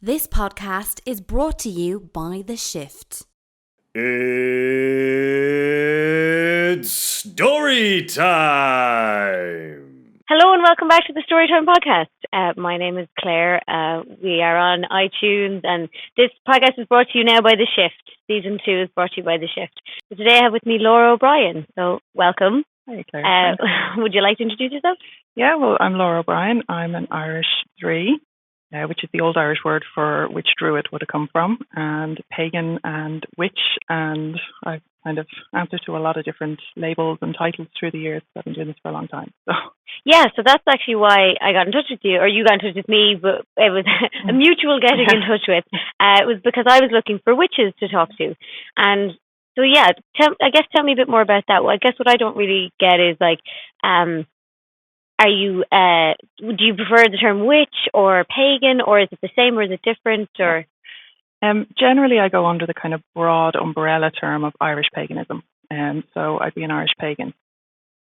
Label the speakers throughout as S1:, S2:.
S1: This podcast is brought to you by The Shift.
S2: It's story time!
S3: Hello and welcome back to the Storytime Podcast. My name is Claire. We are on iTunes and this podcast is brought to you now by The Shift. Season 2 is brought to you by The Shift. So today I have with me Lora O'Brien. So welcome.
S4: Hi Claire.
S3: Would you like to introduce yourself?
S4: Yeah, well, I'm Lora O'Brien. I'm an Irish Dree, which is the old Irish word for which druid would have come from, and pagan and witch, and I've kind of answered to a lot of different labels and titles through the years. I've been doing this for a long time. So.
S3: Yeah, so that's actually why I got in touch with you, or you got in touch with me, but it was a mutual getting in touch with. It was because I was looking for witches to talk to. And so, yeah, tell me a bit more about that. Well, I guess what I don't really get is, like, do you prefer the term witch or pagan, or is it the same, or is it different, or?
S4: Generally, I go under the kind of broad umbrella term of Irish paganism. So I'd be an Irish pagan.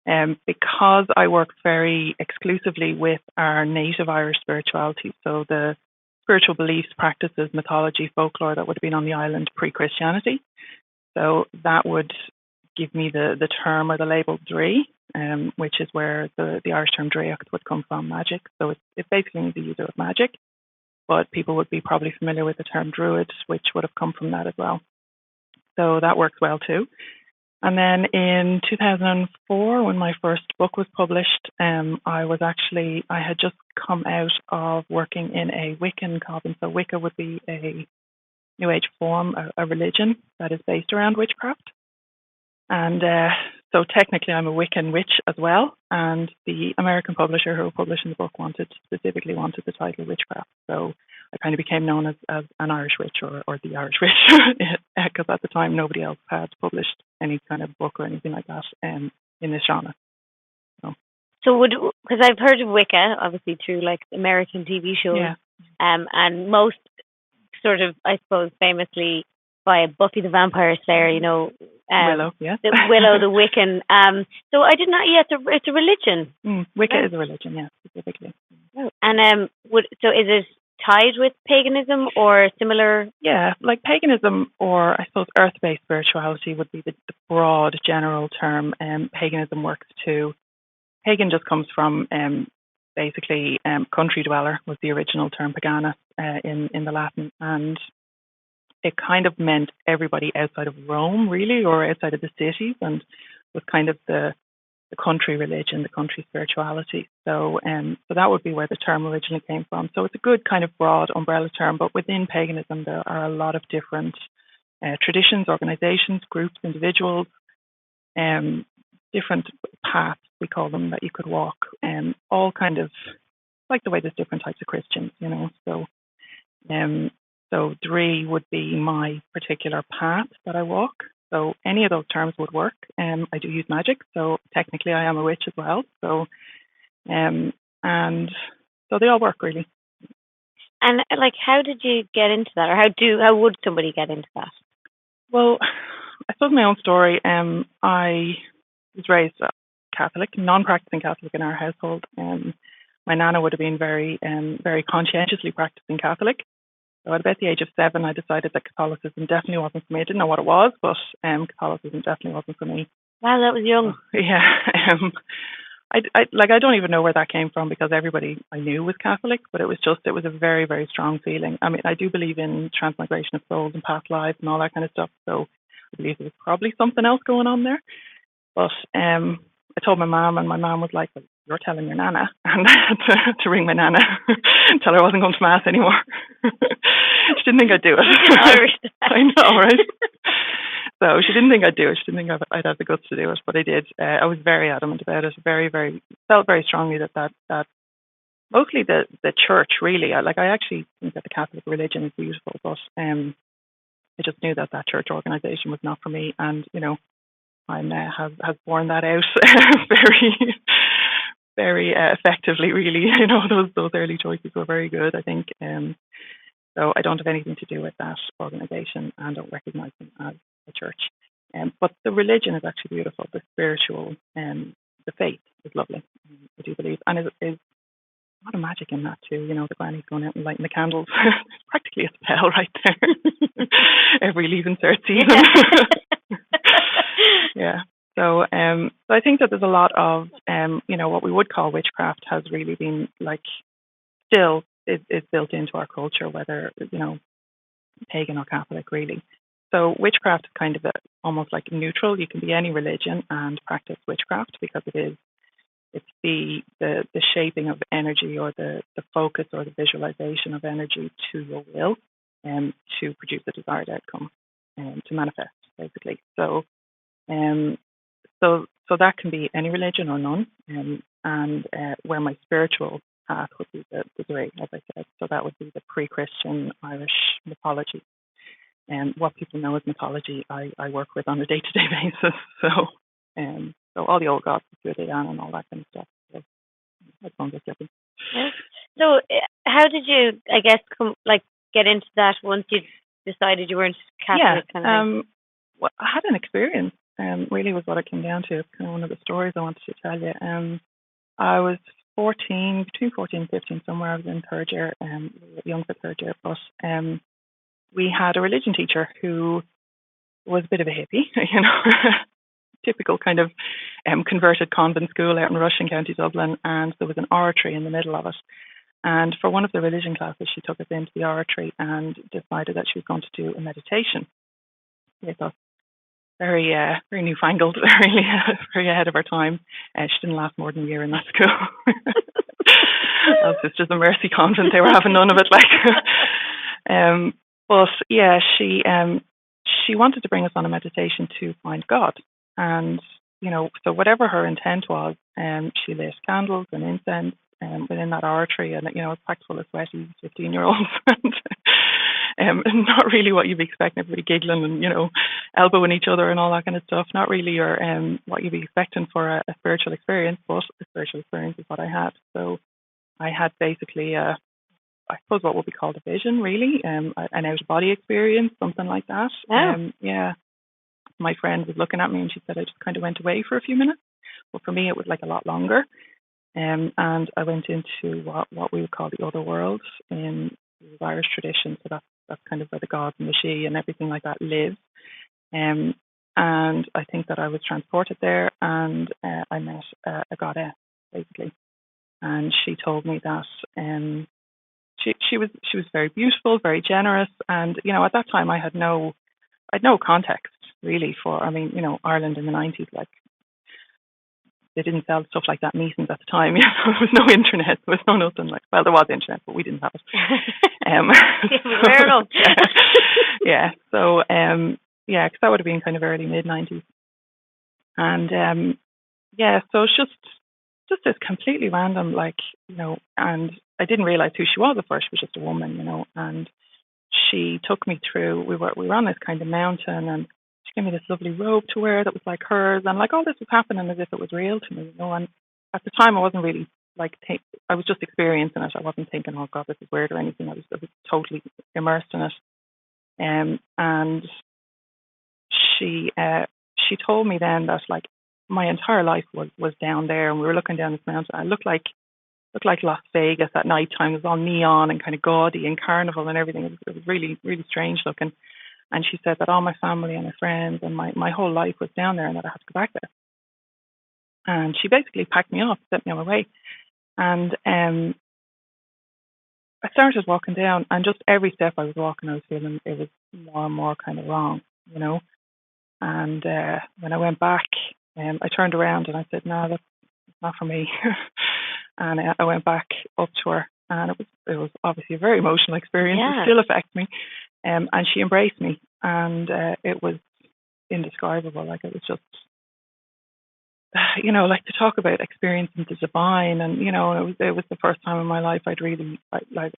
S4: Because I work very exclusively with our native Irish spirituality, so the spiritual beliefs, practices, mythology, folklore that would have been on the island pre-Christianity. So that would give me the term or the label Dree, which is where the Irish term Draocht would come from, magic. So it basically means the user of magic, but people would be probably familiar with the term Druid, which would have come from that as well. So that works well too. And then in 2004, when my first book was published, I had just come out of working in a Wiccan coven. So Wicca would be a New Age form, a religion that is based around witchcraft. And so technically I'm a Wiccan witch as well. And the American publisher who was publishing the book specifically wanted the title witchcraft. So I kind of became known as an Irish witch or the Irish witch, because at the time nobody else had published any kind of book or anything like that in this genre.
S3: So because I've heard of Wicca, obviously through like American TV shows,
S4: yeah.
S3: And most sort of, I suppose, famously by Buffy the Vampire Slayer,
S4: Willow, yeah.
S3: Willow the Wiccan. So I did not. Yeah, it's a religion.
S4: Wicca is a religion, yeah, specifically.
S3: And so is it tied with paganism or similar?
S4: Yeah, like paganism, or I suppose earth-based spirituality would be the broad general term. Paganism works too. Pagan just comes from basically country dweller was the original term paganus in the Latin, and it kind of meant everybody outside of Rome, really, or outside of the cities, and was kind of the country religion, the country spirituality. So that would be where the term originally came from. So it's a good kind of broad umbrella term, but within paganism there are a lot of different traditions, organizations, groups, individuals, different paths, we call them, that you could walk, all kind of like the way there's different types of Christians, So Dree would be my particular path that I walk. So any of those terms would work. I do use magic, so technically I am a witch as well. So, and so they all work really.
S3: And like, how did you get into that, or how would somebody get into that?
S4: Well, I suppose my own story. I was raised Catholic, non-practicing Catholic in our household. My nana would have been very, very conscientiously practicing Catholic. So at about the age of 7, I decided that Catholicism definitely wasn't for me. I didn't know what it was, but Catholicism definitely wasn't for me.
S3: Wow, that was young.
S4: Yeah. I don't even know where that came from, because everybody I knew was Catholic, but it was a very, very strong feeling. I mean, I do believe in transmigration of souls and past lives and all that kind of stuff. So I believe there was probably something else going on there. But I told my mom, and my mom was like, well, you're telling your nana, and to ring my nana, tell her I wasn't going to mass anymore. She didn't think I'd do it. I know, right? So she didn't think I'd do it. She didn't think I'd have the guts to do it, but I did. I was very adamant about it. Felt very strongly that mostly the church, really. I actually think that the Catholic religion is beautiful, but I just knew that church organization was not for me, and I'm has borne that out very, very effectively. Really, those early choices were very good, I think. So I don't have anything to do with that organization, and don't recognize them as a church. But the religion is actually beautiful. The spiritual, the faith is lovely. I do believe, and is lot of magic in that too. The granny's going out and lighting the candles. Practically a spell right there. Every leaving cert season. Yeah. So I think that there's a lot of, what we would call witchcraft has really been still is built into our culture, whether, pagan or Catholic, really. So witchcraft is kind of almost like neutral. You can be any religion and practice witchcraft because it's the shaping of energy or the focus or the visualization of energy to your will to produce a desired outcome to manifest, basically. So that can be any religion or none, and where my spiritual path would be the Clisare, as I said. So that would be the pre-Christian Irish mythology. And what people know as mythology, I work with on a day-to-day basis. So all the old gods, Diana and all that kind of stuff. So that's one good thing.
S3: Yeah. So how did you, I guess, get into that once you decided you weren't Catholic?
S4: Well, I had an experience. Really was what it came down to. It's kind of one of the stories I wanted to tell you. I was between 14 and 15, somewhere. I was in third year, young for third year, but we had a religion teacher who was a bit of a hippie, typical kind of converted convent school out in Rushen, County Dublin, and there was an oratory in the middle of it. And for one of the religion classes, she took us into the oratory and decided that she was going to do a meditation with us. Very newfangled, really very ahead of her time. She didn't last more than a year in that school. Those Sisters of Mercy convent, they were having none of it. But yeah, she wanted to bring us on a meditation to find God, and so whatever her intent was, she lit candles and incense within that oratory, and it's packed full of sweaty 15-year-olds. Not really what you'd be expecting, everybody giggling and, elbowing each other and all that kind of stuff. Not really your what you'd be expecting for a spiritual experience, but a spiritual experience is what I had. So I had basically, I suppose what would be called a vision, really, an out-of-body experience, something like that.
S3: Oh.
S4: Yeah. My friend was looking at me and she said I just kind of went away for a few minutes. But for me, it was a lot longer. And I went into what we would call the other world in the Irish tradition. So that's kind of where the gods and the she and everything like that live. And I think that I was transported there, and I met a goddess, basically. And she told me that she was very beautiful, very generous, and at that time I had no context really for. Ireland in the 90s, they didn't sell stuff like that meetings at the time. There was no internet. There was no nothing well, there was internet, but we didn't have it.
S3: Fair enough.
S4: Yeah. So, because that would have been kind of early mid-90s. And, so it's just this completely random, and I didn't realize who she was at first. She was just a woman, and she took me through, we were on this kind of mountain, and she gave me this lovely robe to wear that was like hers, and all this was happening as if it was real to me, and at the time I wasn't really I was just experiencing it. I wasn't thinking, oh God, this is weird or anything. I was totally immersed in it. And she told me then that my entire life was down there, and we were looking down this mountain. I looked like Las Vegas at night time. It was all neon and kind of gaudy and carnival and everything. It was really, really strange looking. And she said that all my family and my friends and my whole life was down there, and that I had to go back there. And she basically packed me up, sent me on my way. And I started walking down, and just every step I was walking, I was feeling it was more and more kind of wrong, And when I went back, I turned around and I said, no, that's not for me. And I went back up to her, and it was obviously a very emotional experience. Yeah. It still affects me. And she embraced me, and it was indescribable. It was just, to talk about experiencing the divine, and it was the first time in my life I'd really I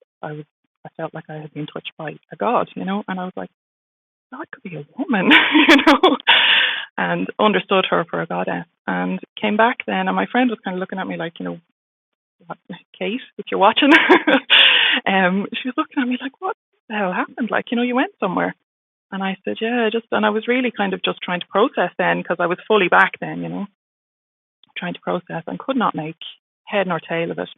S4: felt like I had been touched by a god, and I was like, God could be a woman, and understood her for a goddess, and came back then, and my friend was kind of looking at me like, what, Kate, if you're watching, she was looking at me like, what the hell happened? You went somewhere. And I said, yeah, and I was really kind of just trying to process then, because I was fully back then, trying to process, and could not make head nor tail of it.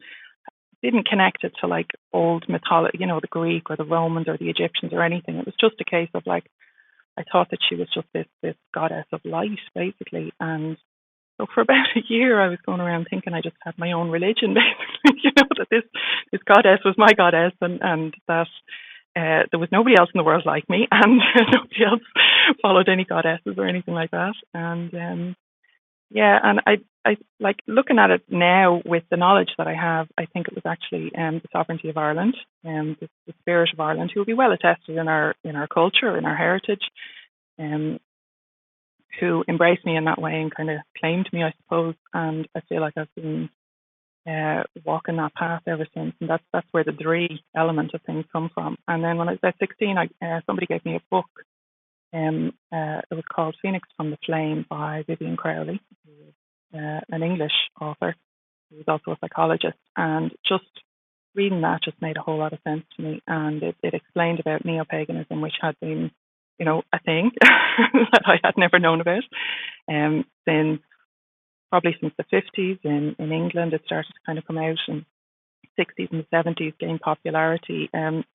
S4: didn't connect it to like old mythology, the Greek or the Romans or the Egyptians or anything. It was just a case of like, I thought that she was just this goddess of light, basically. And so for about a year, I was going around thinking I just had my own religion, basically, that this goddess was my goddess, and that there was nobody else in the world like me, and nobody else followed any goddesses or anything like that. And and I like looking at it now with the knowledge that I have. I think it was actually the sovereignty of Ireland, the spirit of Ireland, who will be well attested in our culture, in our heritage, who embraced me in that way and kind of claimed me, I suppose. And I feel like I've been walking that path ever since, and that's where the three element of things come from. And then when I was about 16, somebody gave me a book. It was called Phoenix from the Flame by Vivian Crowley, who is an English author who was also a psychologist. And just reading that just made a whole lot of sense to me. And it explained about neo-paganism, which had been, a thing that I had never known about since the 50s in England. It started to kind of come out in the 60s and the 70s, gained popularity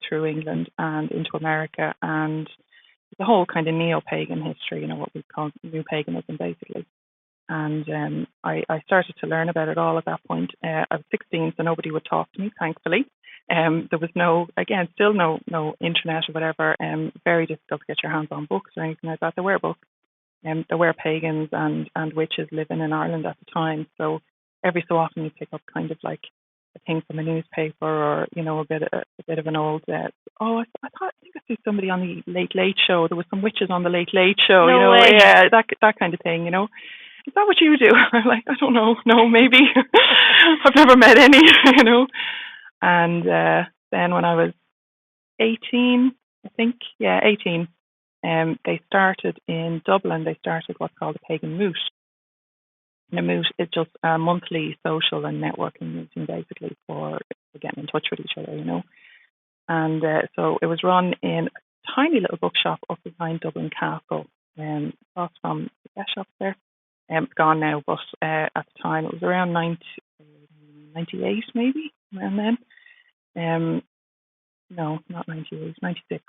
S4: through England and into America. And the whole kind of neo-pagan history, what we call new paganism, basically. And I started to learn about it all at that point. I was 16, so nobody would talk to me, thankfully. There was still no internet or whatever. Very difficult to get your hands on books or anything like that. There were books. There were pagans and witches living in Ireland at the time. So every so often you pick up kind of like a thing from a newspaper or, a bit of an old, I think I see somebody on the Late Late Show. There was some witches on the Late Late Show,
S3: No way.
S4: Yeah, that kind of thing, Is that what you do? I'm like, I don't know. No, maybe. I've never met any, And then when I was 18, I think, 18, they started in Dublin, what's called a pagan moot. And a moot is just a monthly social and networking meeting, basically, for getting in touch with each other, And so it was run in a tiny little bookshop up behind Dublin Castle, across from the best shop there. It's gone now, but at the time it was around 98, maybe, around then. No, not 98, 96.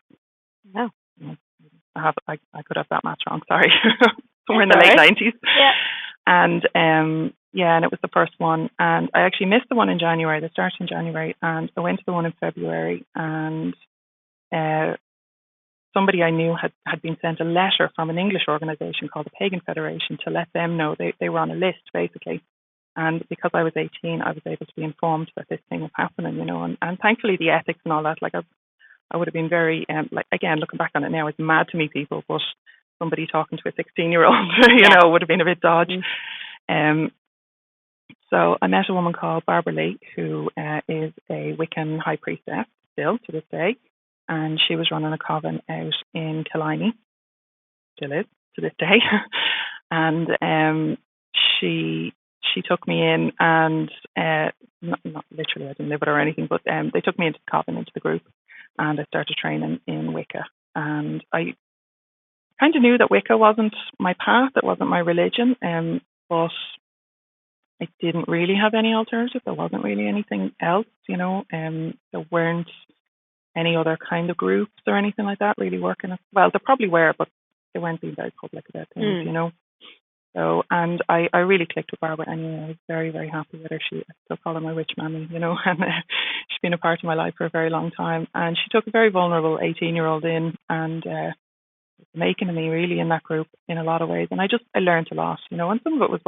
S3: No.
S4: I could have that math wrong, sorry. Somewhere in the late 90s.
S3: Yeah.
S4: And and it was the first one. And I actually missed the one in January. They started in January, and I went to the one in February. And somebody I knew had been sent a letter from an English organisation called the Pagan Federation to let them know they were on a list, basically. And because I was 18, I was able to be informed that this thing was happening, and thankfully the ethics and all that, like I would have been very, again, looking back on it now, it's mad to meet people, but somebody talking to a 16-year-old, would have been a bit dodgy. So I met a woman called Barbara Lee, who is a Wiccan high priestess still to this day. And she was running a coven out in Killiney, still is to this day. And she took me in, and not literally, I didn't live with her or anything, but they took me into the coven, into the group, and I started training in Wicca. And I kind of knew that Wicca wasn't my path, it wasn't my religion, but I didn't really have any alternative. There wasn't really anything else, there weren't any other kind of groups or anything like that really working. Well, there probably were, but they weren't being very public about things, So, and I really clicked with Barbara anyway. I was very, very happy with her. I still call her my witch mammy, and she's been a part of my life for a very long time. And she took a very vulnerable 18-year-old in and making me really in that group in a lot of ways. And I learned a lot, and some of it was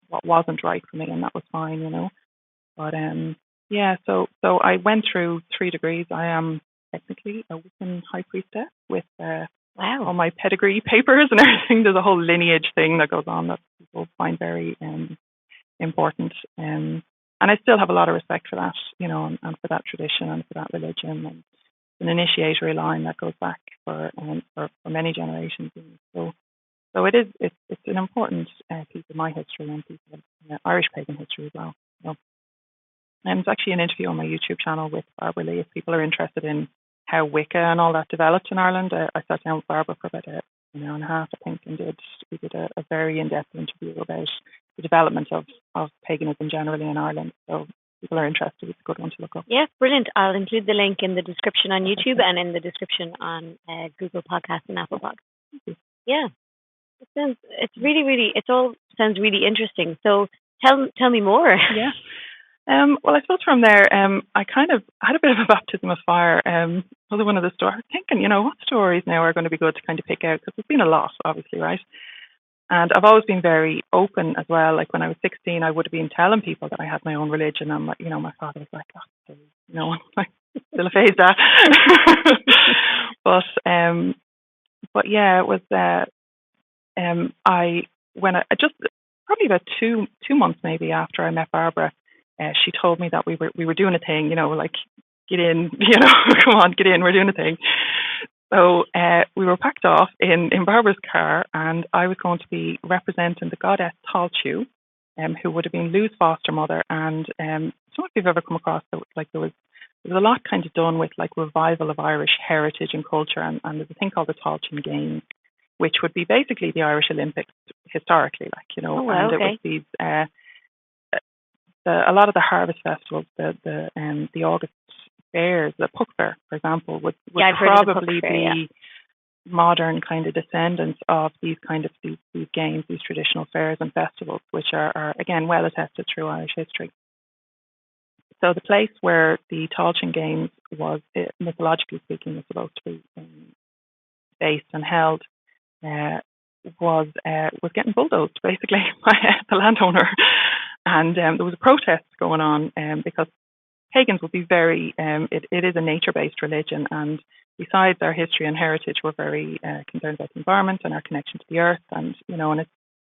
S4: what wasn't right for me, and that was fine, But so I went through 3 degrees. I am technically a Wiccan high priestess with all my pedigree papers and everything. There's a whole lineage thing that goes on that people find very important. And I still have a lot of respect for that, and for that tradition and for that religion. And an initiatory line that goes back for many generations. So it's an important piece of my history and piece of Irish pagan history as well. And it's actually an interview on my YouTube channel with Barbara Lee if people are interested in how Wicca and all that developed in Ireland. I sat down with Barbara for about an hour and a half, I think, and we did a very in-depth interview about the development of paganism generally in Ireland. So people are interested, it's a good one to look up.
S3: Yeah, brilliant. I'll include the link in the description on YouTube and in the description on Google Podcasts and Apple Podcasts. Yeah, it all sounds really interesting. So tell me more.
S4: Yeah. Well, I suppose from there, I kind of had a bit of a baptism of fire. Another one of the stories, thinking, what stories now are going to be good to kind of pick out, because there's been a lot, obviously, right? And I've always been very open as well. Like when I was 16, I would have been telling people that I had my own religion, and my father was like, "Oh, like still a phase that." but yeah, it was. I just probably about two months maybe after I met Barbara, she told me that we were doing a thing. Like get in, come on, get in, we're doing a thing. So we were packed off in Barbara's car, and I was going to be representing the goddess Talchu, who would have been Lou's foster mother. And I don't know if you've ever come across there was a lot kind of done with like revival of Irish heritage and culture, and there's a thing called the Talchin Games, which would be basically the Irish Olympics historically,
S3: Oh, wow,
S4: and it was these a lot of the harvest festivals, the August fairs, the Puck Fair, for example, would probably be modern kind of descendants of these games, these traditional fairs and festivals, which are again well attested through Irish history. So the place where the Talchin Games was, mythologically speaking, was supposed to be based and held, was getting bulldozed basically by the landowner, and there was a protest going on because pagans would be very, it is a nature-based religion, and besides our history and heritage, we're very concerned about the environment and our connection to the earth, and and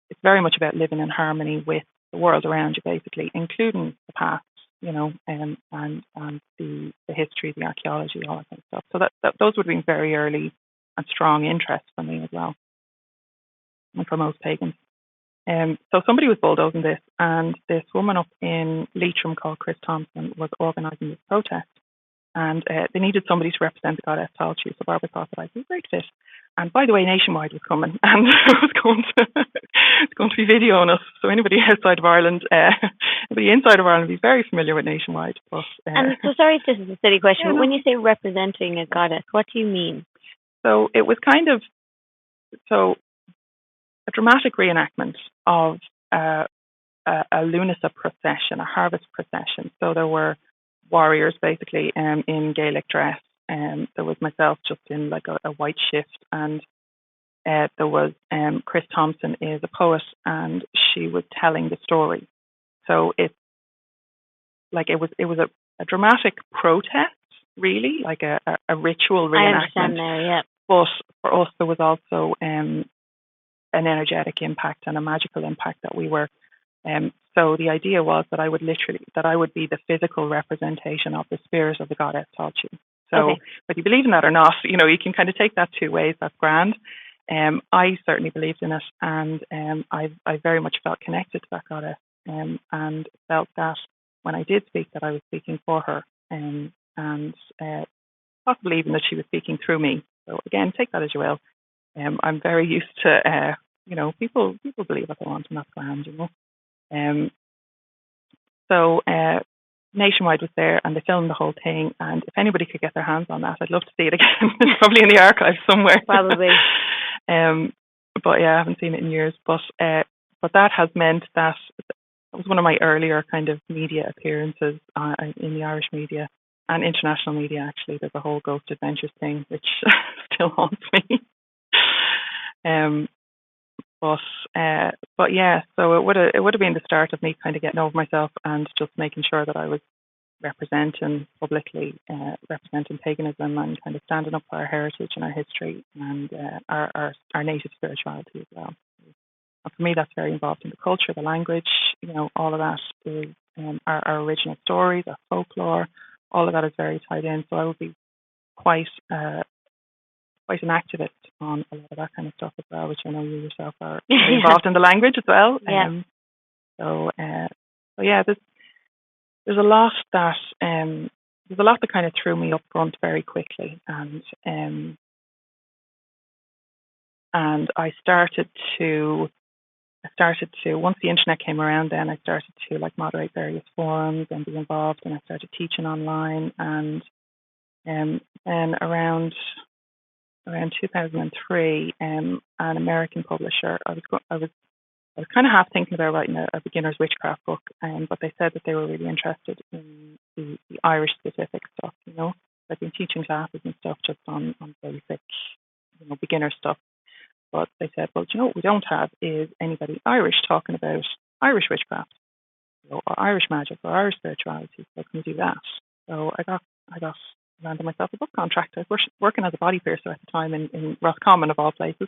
S4: it's very much about living in harmony with the world around you, basically, including the past, and the history, the archaeology, all that kind of stuff. So those would have been very early and strong interests for me as well, and for most pagans. So somebody was bulldozing this, and this woman up in Leitrim called Chris Thompson was organising this protest, and they needed somebody to represent the goddess Talchu. So Barbara thought that I'd be a great fit. And by the way, Nationwide was coming, and it was going to be videoing us. So anybody outside of Ireland, anybody inside of Ireland, would be very familiar with Nationwide. But,
S3: and so, sorry if this is a silly question, but when you say representing a goddess, what do you mean?
S4: So it was kind of a dramatic reenactment of a Lunasa procession, a harvest procession. So there were warriors basically in Gaelic dress, and there was myself just in like a white shift, and there was Chris Thompson is a poet, and she was telling the story. So it was a dramatic protest, really, like a ritual reenactment.
S3: I understand now, yeah.
S4: But for us, there was also an energetic impact and a magical impact that we were. So the idea was that I would be the physical representation of the spirit of the goddess Talchu. So whether you believe in that or not, you can kind of take that two ways. That's grand. I certainly believed in it, and I very much felt connected to that goddess, and felt that when I did speak, that I was speaking for her, and possibly even that she was speaking through me. So again, take that as you will. I'm very used to, people believe what they want, and that's grand, So Nationwide was there, and they filmed the whole thing. And if anybody could get their hands on that, I'd love to see it again. It's probably in the archives somewhere.
S3: Probably.
S4: But yeah, I haven't seen it in years. But that has meant that was one of my earlier kind of media appearances in the Irish media and international media. Actually, there's a whole Ghost Adventures thing which still haunts me. But yeah, so it would have been the start of me kind of getting over myself and just making sure that I was representing publicly, representing paganism and kind of standing up for our heritage and our history and our native spirituality as well. And for me, that's very involved in the culture, the language, all of that is our original stories, our folklore, all of that is very tied in. So I would be quite an activist on a lot of that kind of stuff as well, which I know you yourself are very involved in the language as well.
S3: Yeah.
S4: So yeah, there's a lot that kind of threw me up front very quickly, and I started to started to, once the internet came around, then I started to like moderate various forums and be involved, and I started teaching online. And then around 2003, an American publisher, I was kind of half thinking about writing a beginner's witchcraft book, but they said that they were really interested in the Irish specific stuff. I've been teaching classes and stuff just on basic, beginner stuff. But they said, well, what we don't have is anybody Irish talking about Irish witchcraft, or Irish magic, or Irish spirituality. So can we do that? So I landed myself a book contract. I was working as a body piercer at the time in Roscommon, of all places,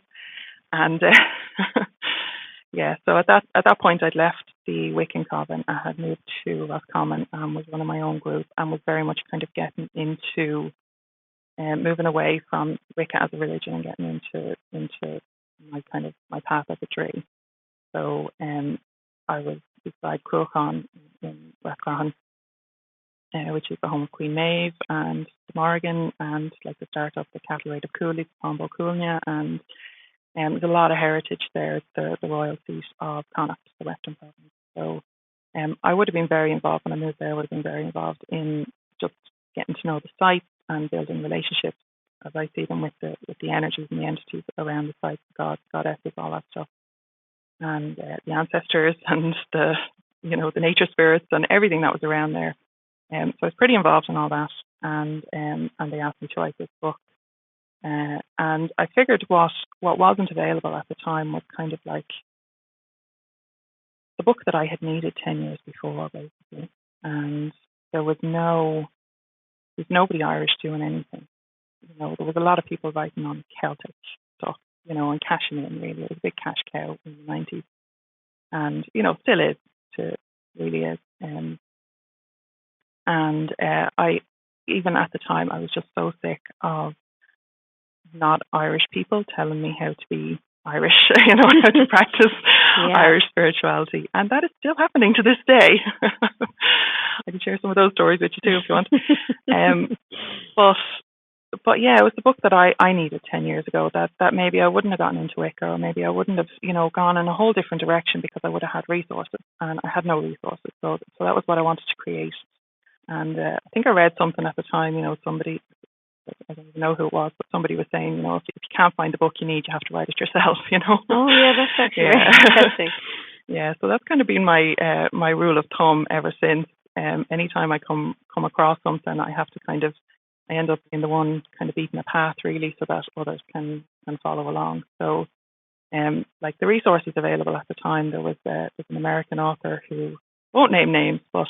S4: and so at that point I'd left the Wiccan coven. I had moved to Roscommon and was running my own group, and was very much kind of getting into moving away from Wicca as a religion and getting into my path as a tree. So I was beside Cruachan in Rathcroghan, which is the home of Queen Maeve and the Morrigan, and like the start of the Cattle Raid of Cooley, Pombo Coolnia, and there's a lot of heritage there. It's the royal seat of Connacht, the Western Province. So I would have been very involved when I moved there. I would have been very involved in just getting to know the sites and building relationships as I see them with the energies and the entities around the sites, the gods, goddesses, all that stuff, and the ancestors and the nature spirits and everything that was around there. So I was pretty involved in all that, and they asked me to write this book. And I figured what wasn't available at the time was kind of like the book that I had needed 10 years before, basically. And there was nobody Irish doing anything. There was a lot of people writing on Celtic stuff, and cashing in, really. It was a big cash cow in the 90s. And, still is, really is. I, even at the time, I was just so sick of not Irish people telling me how to be Irish, how to practice Irish spirituality. And that is still happening to this day. I can share some of those stories with you too if you want. But yeah, it was the book that I needed 10 years ago, that maybe I wouldn't have gotten into Wicca, or maybe I wouldn't have, gone in a whole different direction, because I would have had resources, and I had no resources. So that was what I wanted to create. And I think I read something at the time, somebody, I don't even know who it was, but somebody was saying, if you can't find the book you need, you have to write it yourself,
S3: Oh yeah, that's actually very interesting.
S4: Yeah, so that's kind of been my rule of thumb ever since. Anytime I come across something, I end up being the one kind of beating a path, really, so that others can follow along. So, like the resources available at the time, there was an American author who won't name names, but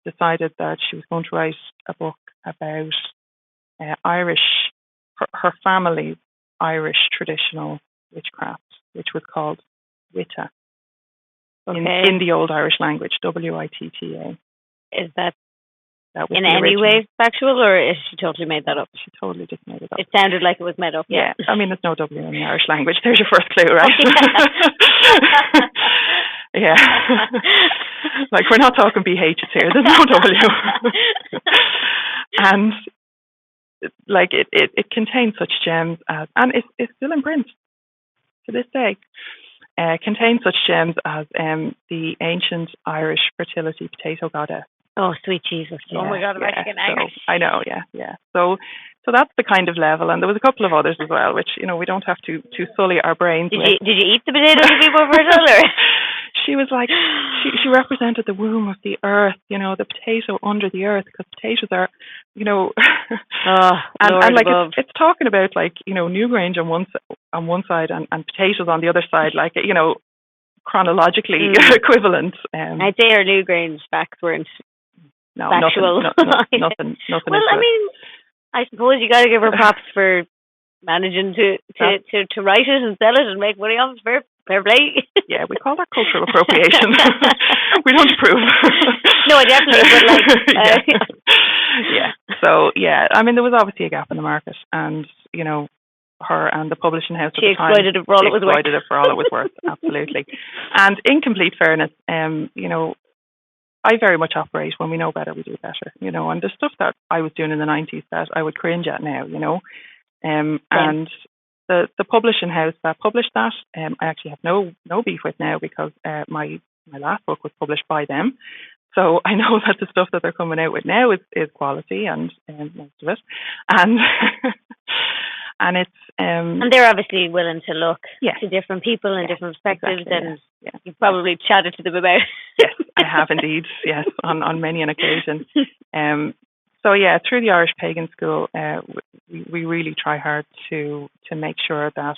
S4: decided that she was going to write a book about Irish, her family's Irish traditional witchcraft, which was called Wicca, in the old Irish language, Witta.
S3: Is that in any way factual, or is she totally made that up?
S4: She totally just made it up.
S3: It sounded like it was made up.
S4: Yeah. I mean, there's no W in the Irish language. There's your first clue, right?
S3: Oh,
S4: yeah. Like, we're not talking BHs here. There's no W. And like it contains such gems as, and it's still in print to this day. Contains such gems as the ancient Irish fertility potato goddess.
S3: Oh, sweet Jesus. Oh my God, I'm actually getting angry.
S4: So, I know, yeah. So that's the kind of level, and there was a couple of others as well, which, we don't have to sully our brains with.
S3: Did you eat the potatoes to be more fertile, or?
S4: She was like, she represented the womb of the earth, the potato under the earth, because potatoes are, and like it's talking about, like, Newgrange on one side and potatoes on the other side, like, chronologically equivalent.
S3: I'd say our Newgrange facts weren't factual.
S4: Nothing.
S3: Well, I mean, I suppose you got to give her props for managing to write it and sell it and make money off it. Fair play.
S4: Yeah, we call that cultural appropriation. We don't approve.
S3: No, I definitely. But like,
S4: yeah. So yeah, I mean, there was obviously a gap in the market, and her and the publishing house at the time,
S3: exploited it for all it was worth.
S4: Exploited it for all it was worth. Absolutely. And in complete fairness, I very much operate when we know better, we do better. And the stuff that I was doing in the 90s that I would cringe at now, and the publishing house that published that, I actually have no beef with now because my last book was published by them. So I know that the stuff that they're coming out with now is quality and most of it, and and it's
S3: and they're obviously willing to look
S4: yes,
S3: to different people and
S4: yes,
S3: different perspectives,
S4: exactly,
S3: and
S4: yes,
S3: you've probably chatted to them about.
S4: Yes, I have indeed. Yes, on many an occasion. So yeah, through the Irish Pagan School, we really try hard to make sure that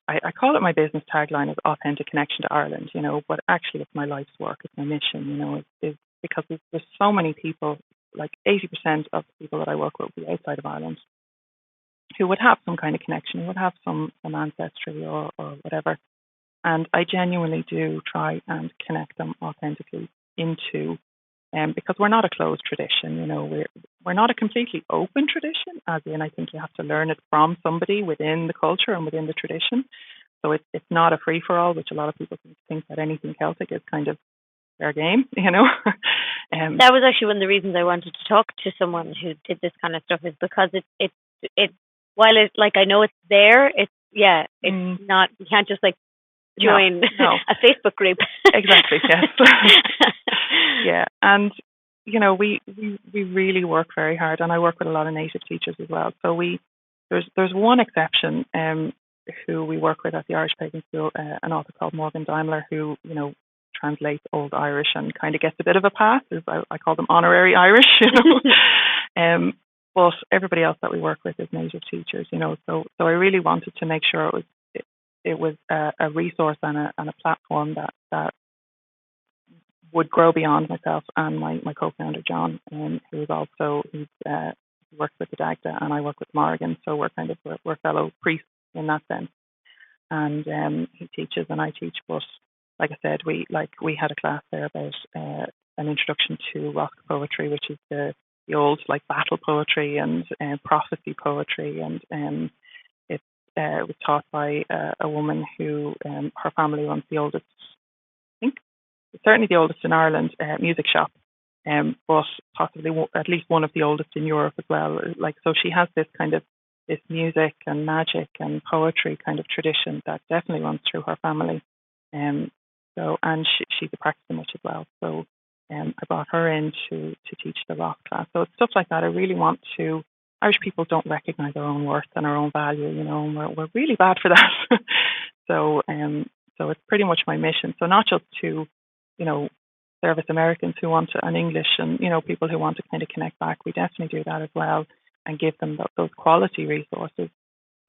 S4: I call it my business tagline is authentic connection to Ireland, but actually it's my life's work, it's my mission, is because there's so many people, like 80% of the people that I work with will be outside of Ireland, who would have some kind of connection, who would have some ancestry or whatever. And I genuinely do try and connect them authentically into, because we're not a closed tradition, we're not a completely open tradition, as in I think you have to learn it from somebody within the culture and within the tradition. So it's not a free-for-all, which a lot of people think that anything Celtic is kind of fair game,
S3: That was actually one of the reasons I wanted to talk to someone who did this kind of stuff, is because it while it's like, I know it's there, it's not, you can't just like join
S4: no.
S3: a Facebook group.
S4: Exactly, yes. Yeah, and we really work very hard, and I work with a lot of native teachers as well. So there's one exception who we work with at the Irish Pagan School, an author called Morgan Daimler, who translates Old Irish and kind of gets a bit of a pass. I call them honorary Irish, but everybody else that we work with is native teachers, So I really wanted to make sure it was a resource and a platform that would grow beyond myself and my co-founder John, who is also he works with the Dagda and I work with Morgan, so we're fellow priests in that sense. And he teaches and I teach, but like I said, we had a class there about an introduction to rock poetry, which is the old like battle poetry and prophecy poetry, and it was taught by a woman who her family runs the oldest, I think, certainly the oldest in Ireland, music shop, but possibly at least one of the oldest in Europe as well. Like, so she has this kind of this music and magic and poetry kind of tradition that definitely runs through her family. So, and she's a practicing witch as well. So, I brought her in to teach the rock class. So it's stuff like that. I really want to. Irish people don't recognise our own worth and our own value, and we're really bad for that. So it's pretty much my mission. So not just to, service Americans who want to, and English and, people who want to kind of connect back. We definitely do that as well and give them those quality resources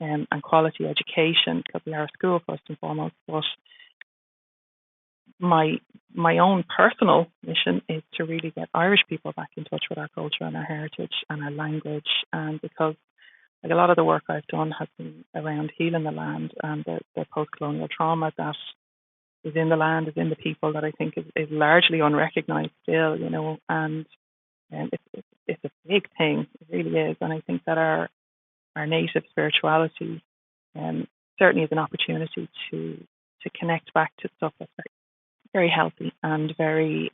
S4: and quality education, because we are a school first and foremost. But my own personal mission is to really get Irish people back in touch with our culture and our heritage and our language, and because like a lot of the work I've done has been around healing the land and the post-colonial trauma that is in the land, is in the people, that I think is largely unrecognised still, and it's a big thing, it really is. And I think that our native spirituality certainly is an opportunity to connect back to stuff that's very healthy and very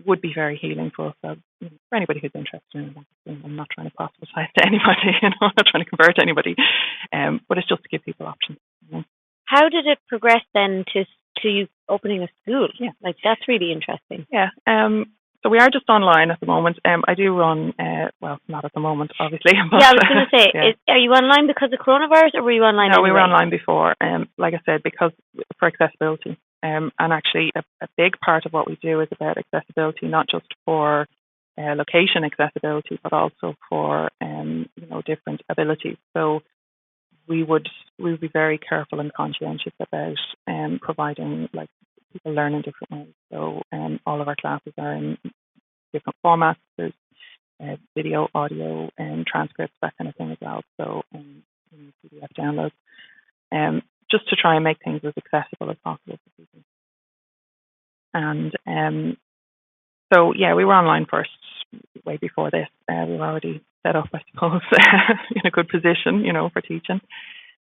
S4: would be very healing for us. So, for anybody who's interested in that, I'm not trying to proselytize to anybody, I'm not trying to convert anybody, but it's just to give people options.
S3: How did it progress then to you opening a school? Yeah, like that's really interesting.
S4: Yeah. So we are just online at the moment. I do run, well, not at the moment, obviously. But,
S3: yeah, I was going to say, are you online because of coronavirus, or were you online?
S4: No,
S3: anyway?
S4: We were online before. Like I said, because for accessibility. And actually, a big part of what we do is about accessibility, not just for location accessibility, but also for different abilities. So we'll be very careful and conscientious about providing like people learn in different ways. So all of our classes are in different formats. There's video, audio, and transcripts, that kind of thing as well. So PDF downloads, just to try and make things as accessible as possible for people. And so yeah, we were online first, way before this. We were already set up, I suppose, in a good position, for teaching.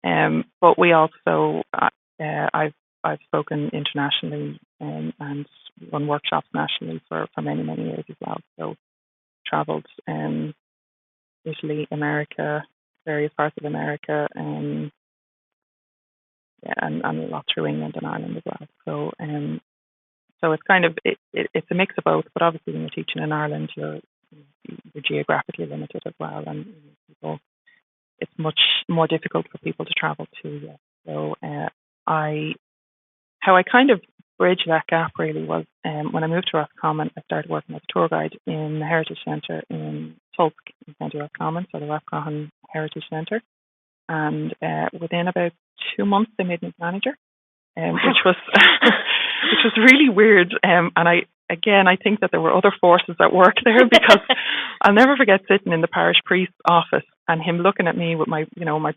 S4: But we also, I've spoken internationally and run workshops nationally for many, many years as well. So travelled Italy, America, various parts of America, and a lot through England and Ireland as well. So it's kind of it's a mix of both. But obviously, when you're teaching in Ireland, you're geographically limited as well, and it's much more difficult for people to travel to. Yeah. So how I kind of bridged that gap really was when I moved to Roscommon. I started working as a tour guide in the Heritage Centre in Tulsk in County Roscommon, so the Roscommon Heritage Centre. And within about 2 months, they made me manager, which was which was really weird. And I think that there were other forces at work there, because I'll never forget sitting in the parish priest's office and him looking at me with my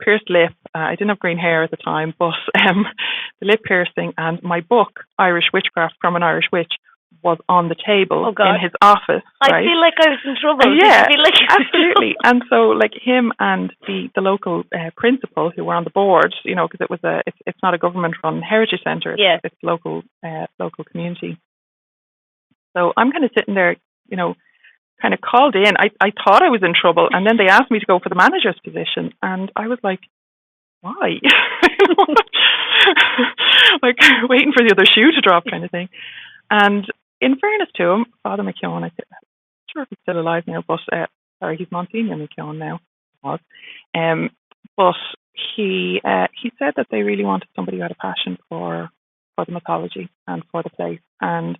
S4: pierced lip. I didn't have green hair at the time, but the lip piercing, and my book, Irish Witchcraft from an Irish Witch, was on the table in his office.
S3: I
S4: right?
S3: feel like I was in trouble.
S4: Yeah, absolutely. And so, like, him and the local principal who were on the board, because it's not a government-run heritage centre. It's local community. So I'm kind of sitting there, kind of called in. I thought I was in trouble, and then they asked me to go for the manager's position, and I was like, why? Like, waiting for the other shoe to drop kind of thing. And in fairness to him, Father McKeown, I'm not sure if he's still alive now, but sorry, he's Monsignor McKeown now. But he said that they really wanted somebody who had a passion for the mythology and for the place. And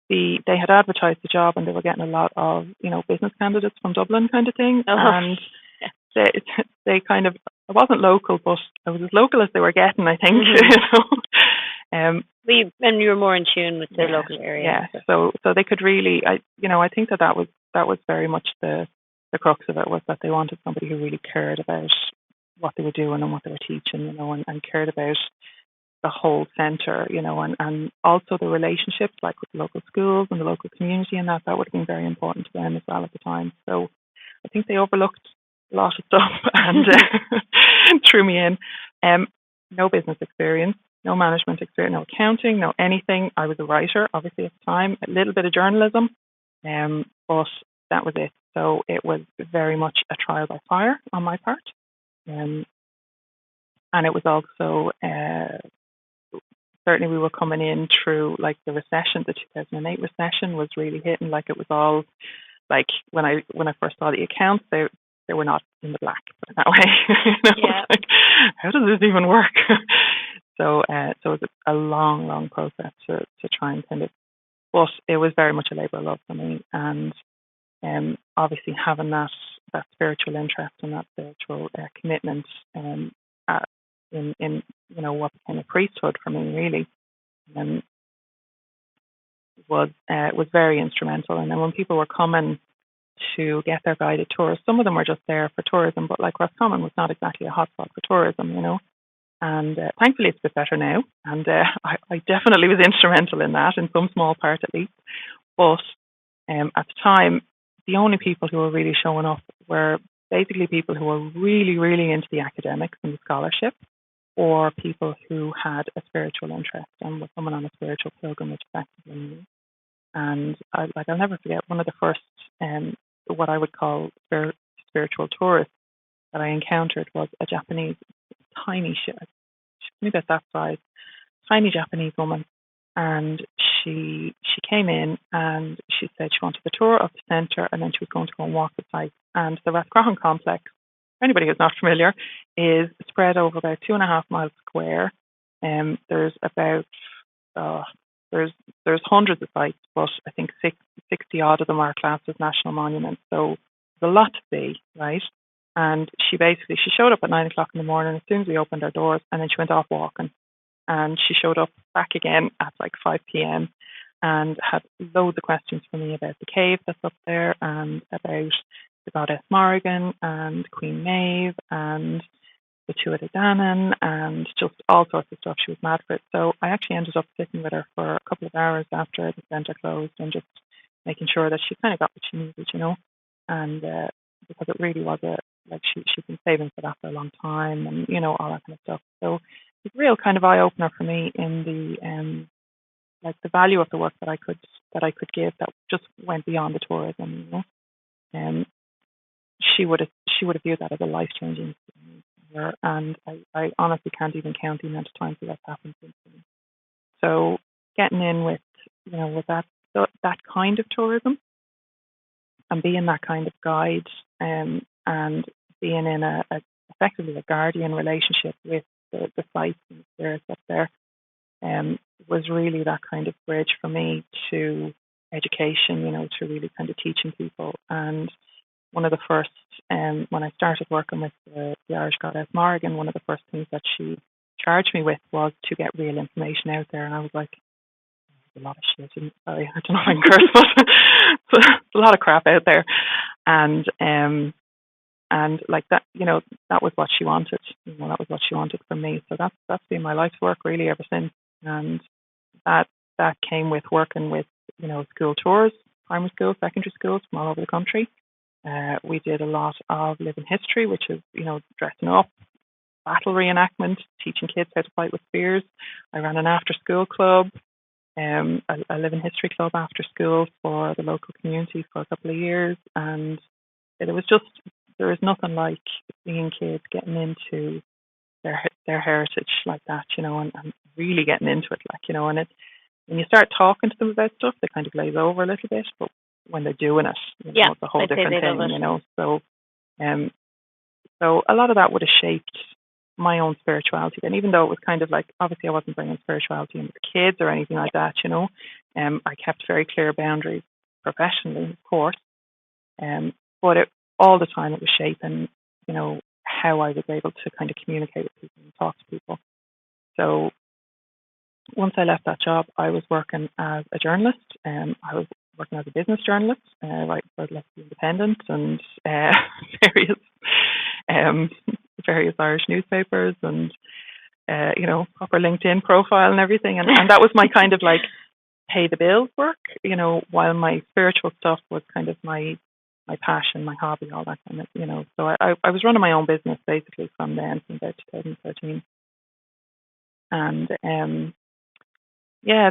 S4: they had advertised the job, and they were getting a lot of business candidates from Dublin kind of thing. And they kind of, I wasn't local, but I was as local as they were getting, I think.
S3: And you were more in tune with the local area.
S4: Yeah, so they could really, I think that was very much the crux of it, was that they wanted somebody who really cared about what they were doing and what they were teaching, and cared about the whole centre, and also the relationships, like with the local schools and the local community, and that would have been very important to them as well at the time. So I think they overlooked a lot of stuff and threw me in. No business experience, no management experience, no accounting, no anything. I was a writer, obviously, at the time, a little bit of journalism, but that was it. So it was very much a trial by fire on my part. And it was also, certainly we were coming in through, like, the recession. The 2008 recession was really hitting. Like, it was all, like, when I first saw the accounts, they were not in the black, put it that way.
S3: Yeah.
S4: Like, how does this even work? So it was a long process to try and kind of, but it was very much a labour of love for me. And obviously having that spiritual interest and that spiritual commitment in what became a priesthood for me, really, was very instrumental. And then when people were coming to get their guided tours, some of them were just there for tourism, but like Roscommon was not exactly a hotspot for tourism, And thankfully it's a bit better now. And I definitely was instrumental in that, in some small part at least. But at the time, the only people who were really showing up were basically people who were really, really into the academics and the scholarship, or people who had a spiritual interest and were coming on a spiritual pilgrimage effectively. And I'll never forget, one of the first, what I would call spiritual tourists that I encountered was a Japanese, tiny, maybe at that size, tiny Japanese woman. And she came in and she said she wanted the tour of the centre, and then she was going to go and walk the site. And the Rathcroghan complex, for anybody who's not familiar, is spread over about 2.5 miles square. There's about there's hundreds of sites, but I think 60 odd of them are classed as national monuments. So there's a lot to see, right? And she showed up at 9 o'clock in the morning as soon as we opened our doors, and then she went off walking. And she showed up back again at like 5 p.m. and had loads of questions for me about the cave that's up there, and about the goddess Morrigan and Queen Maeve and the Tuatha Danann, and just all sorts of stuff. She was mad for it. So I actually ended up sitting with her for a couple of hours after the centre closed, and just making sure that she kind of got what she needed, and because it really was she'd been saving for that for a long time, and all that kind of stuff. So it's a real kind of eye opener for me in the the value of the work that I could give that just went beyond the tourism. She would she would have viewed that as a life-changing experience for her. And I honestly can't even count the amount of times that's happened since then. So getting in with, with that kind of tourism and being that kind of guide, and being in effectively a guardian relationship with the sites and the spirits up there, was really that kind of bridge for me to education, to really kind of teaching people. And one of the first, when I started working with the Irish goddess Morrigan, one of the first things that she charged me with was to get real information out there. And I was like, a lot of shit. Sorry, I don't know if I can curse, but there's a lot of crap out there. And like that, that was what she wanted. That was what she wanted from me. So that's been my life's work really ever since. And that came with working with, school tours, primary schools, secondary schools from all over the country. We did a lot of living history, which is, dressing up, battle reenactment, teaching kids how to fight with spears. I ran an after-school club, a living history club after school for the local community for a couple of years. And there is nothing like seeing kids getting into their heritage like that, and really getting into it, and it, when you start talking to them about stuff, they kind of glaze over a little bit, but when they're doing it, it's a whole different thing, So a lot of that would have shaped my own spirituality. And even though it was kind of like, obviously I wasn't bringing spirituality in with the kids or anything like that, I kept very clear boundaries professionally, of course. But all the time it was shaping, how I was able to kind of communicate with people and talk to people. So once I left that job, I was working as a journalist. I was working as a business journalist, right, for Let's Be Independent and various Irish newspapers and, proper LinkedIn profile and everything. And that was my kind of like pay the bills work, while my spiritual stuff was kind of my passion, my hobby, all that kind of, So I was running my own business basically from then, from about 2013. And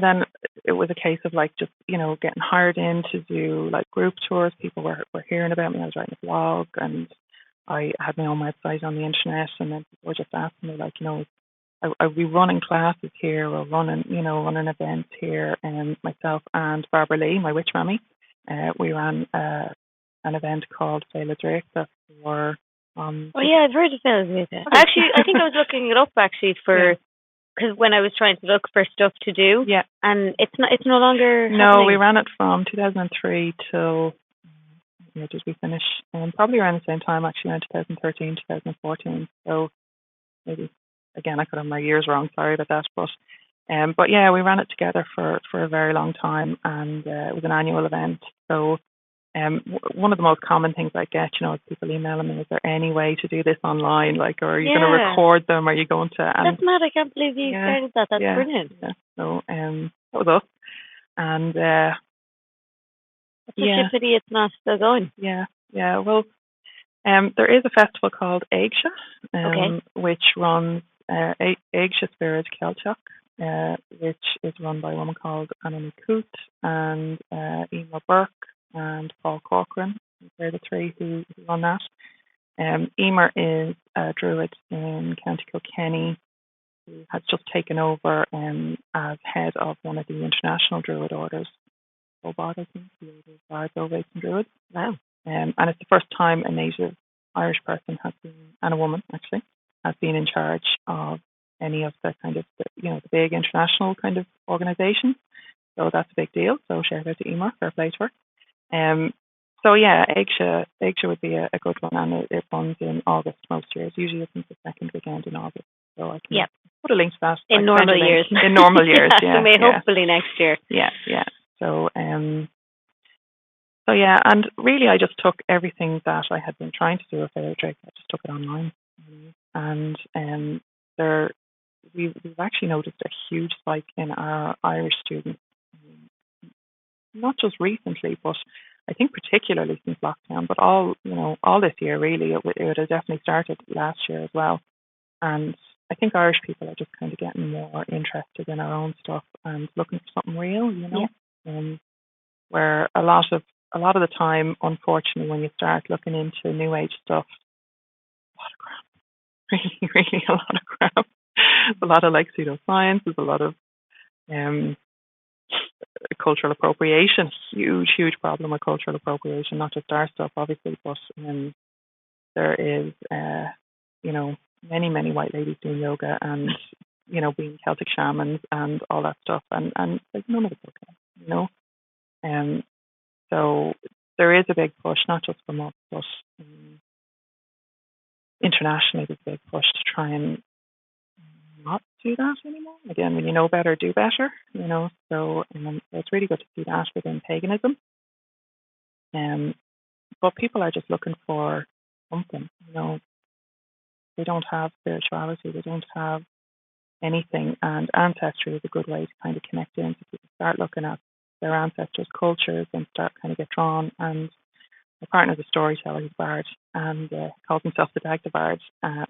S4: then it was a case of like just, getting hired in to do like group tours. People were hearing about me. I was writing a blog and I had my own website on the internet, and then people were just asking me like, I'll be running classes here or running events here. And myself and Barbara Lee, my witch mammy, we ran an event called Féile Dréachta for.
S3: I've heard of Féile Dréachta. Actually, I think I was looking it up actually for. Because when I was trying to look for stuff to do, and it's no longer.
S4: No,
S3: happening.
S4: We ran it from 2003 till. Did we finish? Probably around the same time, actually, around 2013, 2014. So maybe again, I could have my years wrong. Sorry about that, but we ran it together for a very long time, and it was an annual event. So. One of the most common things I get, is people emailing me, is there any way to do this online? Like, or are you going to record them? Are you going to?
S3: That's mad. I can't believe you started that. That's brilliant.
S4: Yeah. So that was us. And
S3: it's such a pity it's not still going.
S4: Yeah. Well, there is a festival called Éigse, which runs Éigse Spirit Celtic, which is run by a woman called Anna Coote and Emer Burke and Paul Corcoran. They're the three who run that. Emer is a druid in County Kilkenny who has just taken over as head of one of the international druid orders, OBOD, I think, the Order of Bards, Ovates and Druids.
S3: Wow.
S4: And it's the first time a native Irish person has been, and a woman actually, has been in charge of any of the kind of, the big international kind of organizations. So that's a big deal. So shout out to Emer, fair play to her. Éigse would be a good one, and it runs in August most years. Usually it's the second weekend in August. So I can put a link to that.
S3: In normal years.
S4: In normal years,
S3: Hopefully next year.
S4: Yeah. So, and really I just took everything that I had been trying to do with Féile Dréachta, I just took it online. And we've actually noticed a huge spike in our Irish students, not just recently, but I think particularly since lockdown, but all this year really. It would have definitely started last year as well. And I think Irish people are just kind of getting more interested in our own stuff and looking for something real, where a lot of the time, unfortunately, when you start looking into New Age stuff, really a lot of crap. A lot of like pseudoscience. There's a lot of cultural appropriation. Huge problem with cultural appropriation. Not just our stuff, obviously, but there is, many white ladies doing yoga and being Celtic shamans and all that stuff, and like none of it's okay, So there is a big push, not just from us, but internationally, there's a big push to try and not do that anymore. Again, when you know better, do better. So it's really good to see that within paganism. But people are just looking for something. They don't have spirituality. They don't have anything, and ancestry is a good way to kind of connect in. So people start looking at their ancestors' cultures and start kind of get drawn. And my partner's a storyteller, he's a bard, and calls himself the Dag the Bard,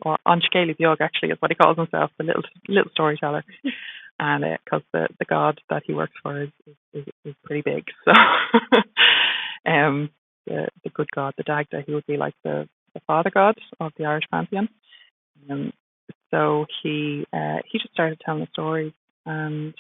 S4: or Anshkeli Biog actually is what he calls himself, the little storyteller. And because the god that he works for is pretty big, so the good god, the Dagda, he would be like the father god of the Irish pantheon. So he just started telling the stories, and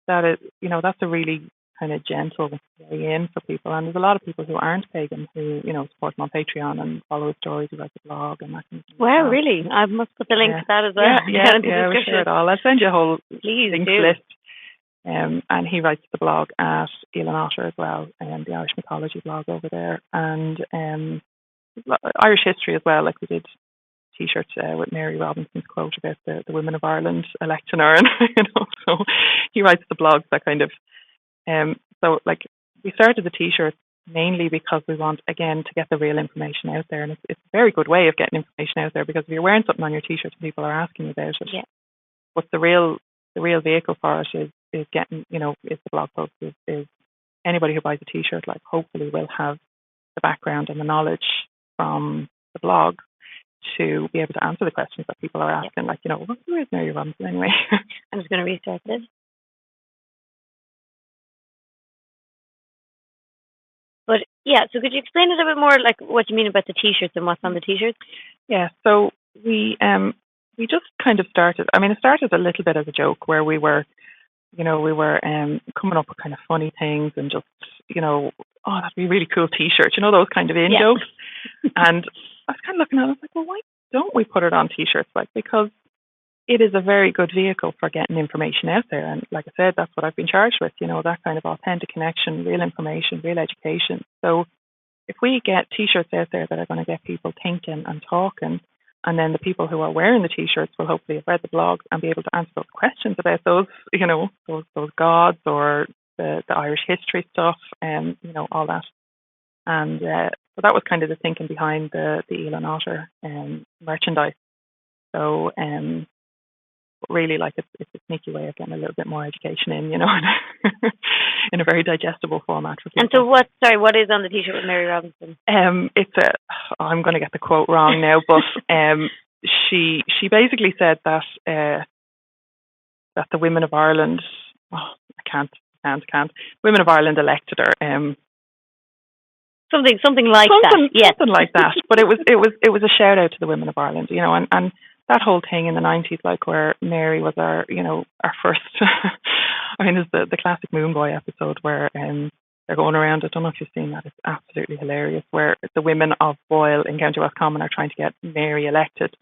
S4: that is, that's a really kind of gentle way in for people. And there's a lot of people who aren't pagan who, support him on Patreon and follow his stories, who write the blog and that kind of thing.
S3: Wow, really? I must put the link to that as well.
S4: Yeah, we share it all. I'll send you a whole links list. And he writes the blog at Elon Otter as well, and the Irish Mythology blog over there, and Irish history as well. Like we did T-shirts with Mary Robinson's quote about the women of Ireland electing her, and so he writes the blogs that kind of. So like we started the T-shirts mainly because we want, again, to get the real information out there, and it's a very good way of getting information out there, because if you're wearing something on your T-shirt and people are asking you about it, but the real vehicle for it is getting, is the blog post, is anybody who buys a T-shirt, like, hopefully will have the background and the knowledge from the blog to be able to answer the questions that people are asking, like, who is Mary Robinson anyway?
S3: I'm just going to restart this. But yeah, so could you explain a little bit more, like, what you mean about the T-shirts and what's on the T-shirts?
S4: Yeah, so we just kind of started. I mean, it started a little bit as a joke where we were coming up with kind of funny things and just, oh, that'd be a really cool T-shirt, those kind of in jokes. And I was kind of looking at it, I was like, well, why don't we put it on T-shirts? Like, because it is a very good vehicle for getting information out there. And like I said, that's what I've been charged with, that kind of authentic connection, real information, real education. So if we get T-shirts out there that are going to get people thinking and talking, and then the people who are wearing the T-shirts will hopefully have read the blogs and be able to answer those questions about those, those gods or the Irish history stuff, and all that. And so that was kind of the thinking behind the Elon Otter merchandise. So really, like, it's a sneaky way of getting a little bit more education in, in a very digestible format for people.
S3: And so what is on the T-shirt with Mary Robinson?
S4: I'm going to get the quote wrong now, but she basically said that the women of Ireland, women of Ireland elected her.
S3: Something like that. Yeah.
S4: Something like that. But it was a shout out to the women of Ireland, and that whole thing in the 90s, like, where Mary was our first. I mean, there's the classic Moon Boy episode where they're going around. I don't know if you've seen that. It's absolutely hilarious. Where the women of Boyle in County Roscommon are trying to get Mary elected,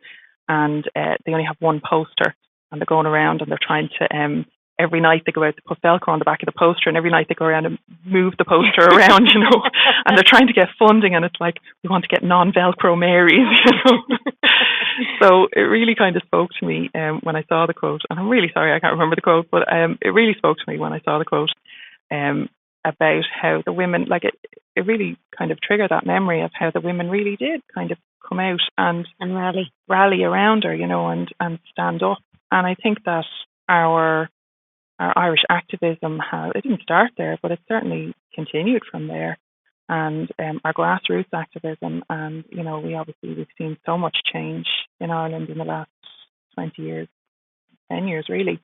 S4: and they only have one poster, and they're going around and they're trying to. Every night they go out to put Velcro on the back of the poster, and every night they go around and move the poster around, and they're trying to get funding, and it's like, we want to get non-Velcro Marys, So it really kind of spoke to me when I saw the quote, and I'm really sorry I can't remember the quote, but it really spoke to me when I saw the quote about how the women, like, it really kind of triggered that memory of how the women really did kind of come out and rally around her, and stand up. And I think that our Irish activism it didn't start there, but it certainly continued from there. And our grassroots activism, and we've seen so much change in Ireland in the last 20 years, 10 years really,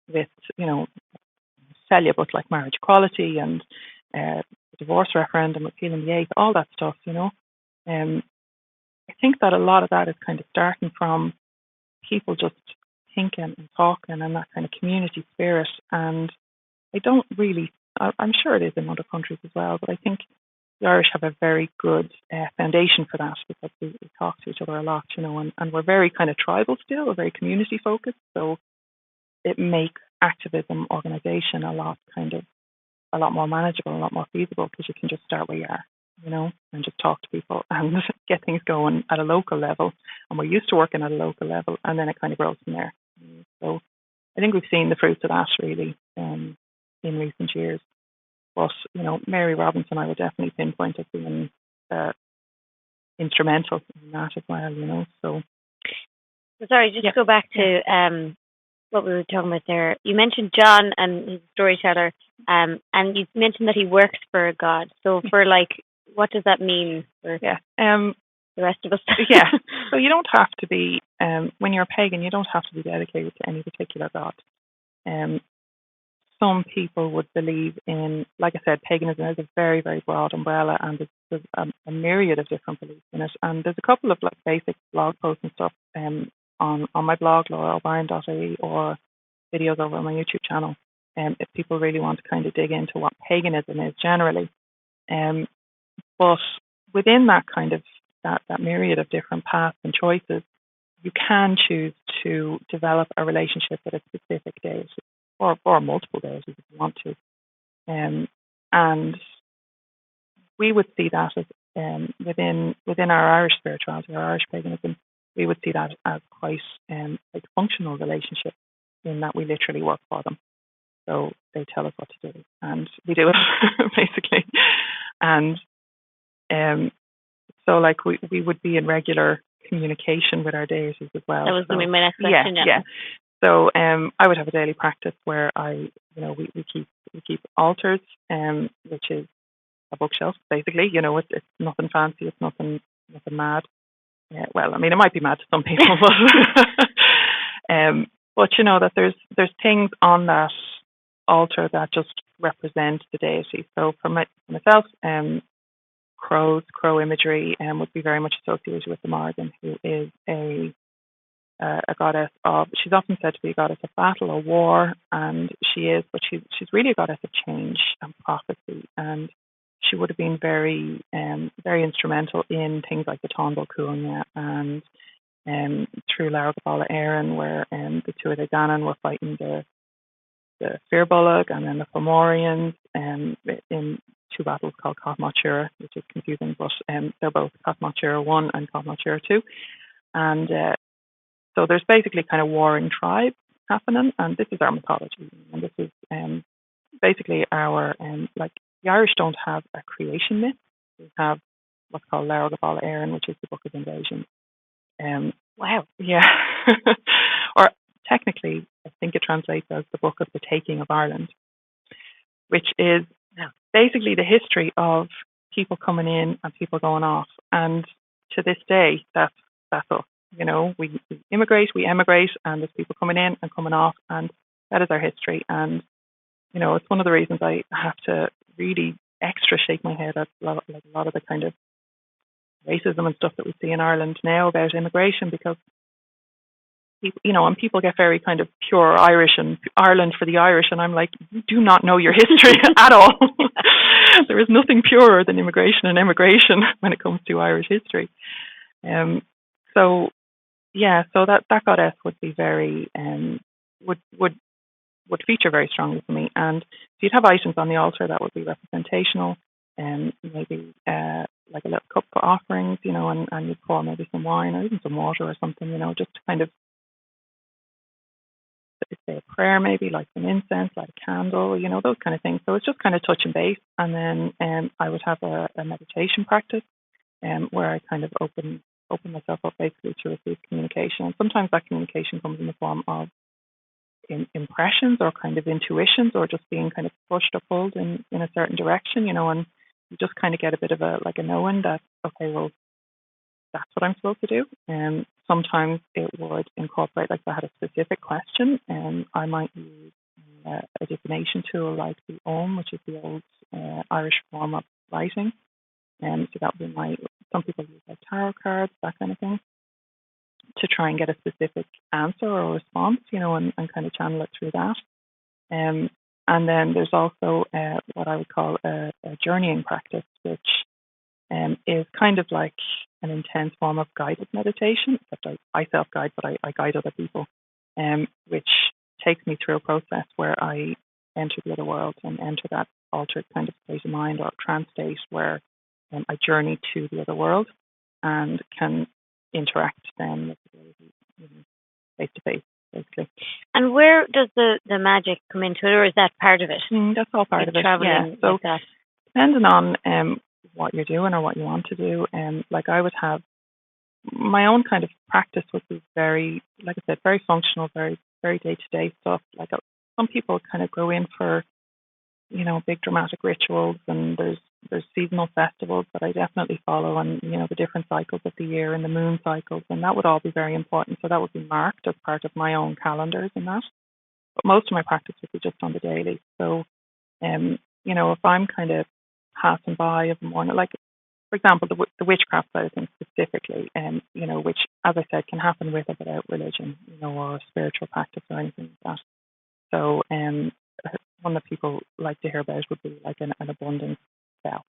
S4: with celibate, like marriage equality and the divorce referendum, repealing the 8th, all that stuff. It's think that a lot of that is kind of starting from people just thinking and talking and that kind of community spirit. And I'm sure it is in other countries as well, but I think the Irish have a very good foundation for that because we talk to each other a lot, and we're very kind of tribal still, we're very community focused. So it makes activism organisation a lot more manageable, a lot more feasible because you can just start where you are, and just talk to people and get things going at a local level. And we're used to working at a local level, and then it kind of grows from there. So I think we've seen the fruits of that really in recent years. But, Mary Robinson, I would definitely pinpoint as being instrumental in that as well, so.
S3: Sorry, just to go back to what we were talking about there. You mentioned John and he's a storyteller, and you mentioned that he works for God. So for what does that mean for the rest of us?
S4: Yeah, so you don't have to be, when you're a pagan, you don't have to be dedicated to any particular god. Some people would believe in, like I said, paganism is a very, very broad umbrella, and there's a myriad of different beliefs in it. And there's a couple of basic blog posts and stuff on my blog, LoraO'Brien.ie, or videos over on my YouTube channel. If people really want to kind of dig into what paganism is generally, but within that kind of that myriad of different paths and choices, you can choose to develop a relationship with a specific deity. Or multiple deities if you want to. And we would see that as within our Irish spirituality, our Irish paganism, we would see that as quite functional relationship in that we literally work for them. So they tell us what to do and we do it basically. And so we would be in regular communication with our deities as well.
S3: That was going to be my next question.
S4: Yeah. So I would have a daily practice where we keep altars, which is a bookshelf basically. It's nothing fancy, it's nothing mad. Well, I mean, it might be mad to some people, but that there's things on that altar that just represent the deity. So for myself, crow imagery would be very much associated with the Morrigan, who is a goddess of, she's often said to be a goddess of battle or war, and she is, but she's really a goddess of change and prophecy, and she would have been very very instrumental in things like the Tándal Cúailnge and through Lora O'Brien, where the two of the Danan were fighting the Firbolg and then the Fomorians in two battles called Cathmachura, which is confusing, but they're both Cathmachura 1 and Cathmachura 2, and so there's basically kind of warring tribes happening, and this is our mythology, and this is basically our the Irish don't have a creation myth. We have what's called Lora O'Brien, which is the Book of Invasion.
S3: Wow.
S4: Yeah. Or technically, I think it translates as the Book of the Taking of Ireland, which is basically the history of people coming in and people going off, and to this day, that's us. We immigrate, we emigrate, and there's people coming in and coming off, and that is our history. And it's one of the reasons I have to really extra shake my head at a lot of the kind of racism and stuff that we see in Ireland now about immigration, because and people get very kind of pure Irish and Ireland for the Irish, and I'm like, you do not know your history at all. There is nothing purer than immigration and emigration when it comes to Irish history. So that goddess would be very would feature very strongly for me. And so you'd have items on the altar that would be representational, and maybe like a little cup for offerings, and you'd pour maybe some wine or even some water or something, just to kind of say a prayer, maybe like some incense, like a candle, those kind of things. So it's just kind of touch and base. And then I would have a meditation practice where I kind of open myself up basically to receive communication. And sometimes that communication comes in the form of impressions or kind of intuitions, or just being kind of pushed or pulled in a certain direction, and you just kind of get a bit of a knowing that, okay, well, that's what I'm supposed to do. And sometimes it would incorporate, like, if I had a specific question, and I might use a divination tool like the Om, which is the old Irish form of writing. So that would be some people use like tarot cards, that kind of thing, to try and get a specific answer or response, and kind of channel it through that. And then there's also what I would call a journeying practice, which is kind of like an intense form of guided meditation, except I self-guide, but I guide other people, which takes me through a process where I enter the other world and enter that altered kind of state of mind or trance state where I journey to the other world and can interact then with the deity face to face, basically.
S3: And where does the magic come into it, or is that part of it?
S4: That's all part of it.
S3: Traveling,
S4: so
S3: like that.
S4: Depending on what you're doing or what you want to do, like I would have my own kind of practice would be very, like I said, very functional, very very day to day stuff. Like some people kind of go in for big dramatic rituals, and there's seasonal festivals that I definitely follow, and the different cycles of the year and the moon cycles, and that would all be very important. So that would be marked as part of my own calendars and that. But most of my practice would be just on the daily. So, if I'm kind of passing by of the morning, like for example, the witchcraft side of things specifically, which, as I said, can happen with or without religion, or spiritual practice or anything like that. So, one that people like to hear about would be like an abundance spell,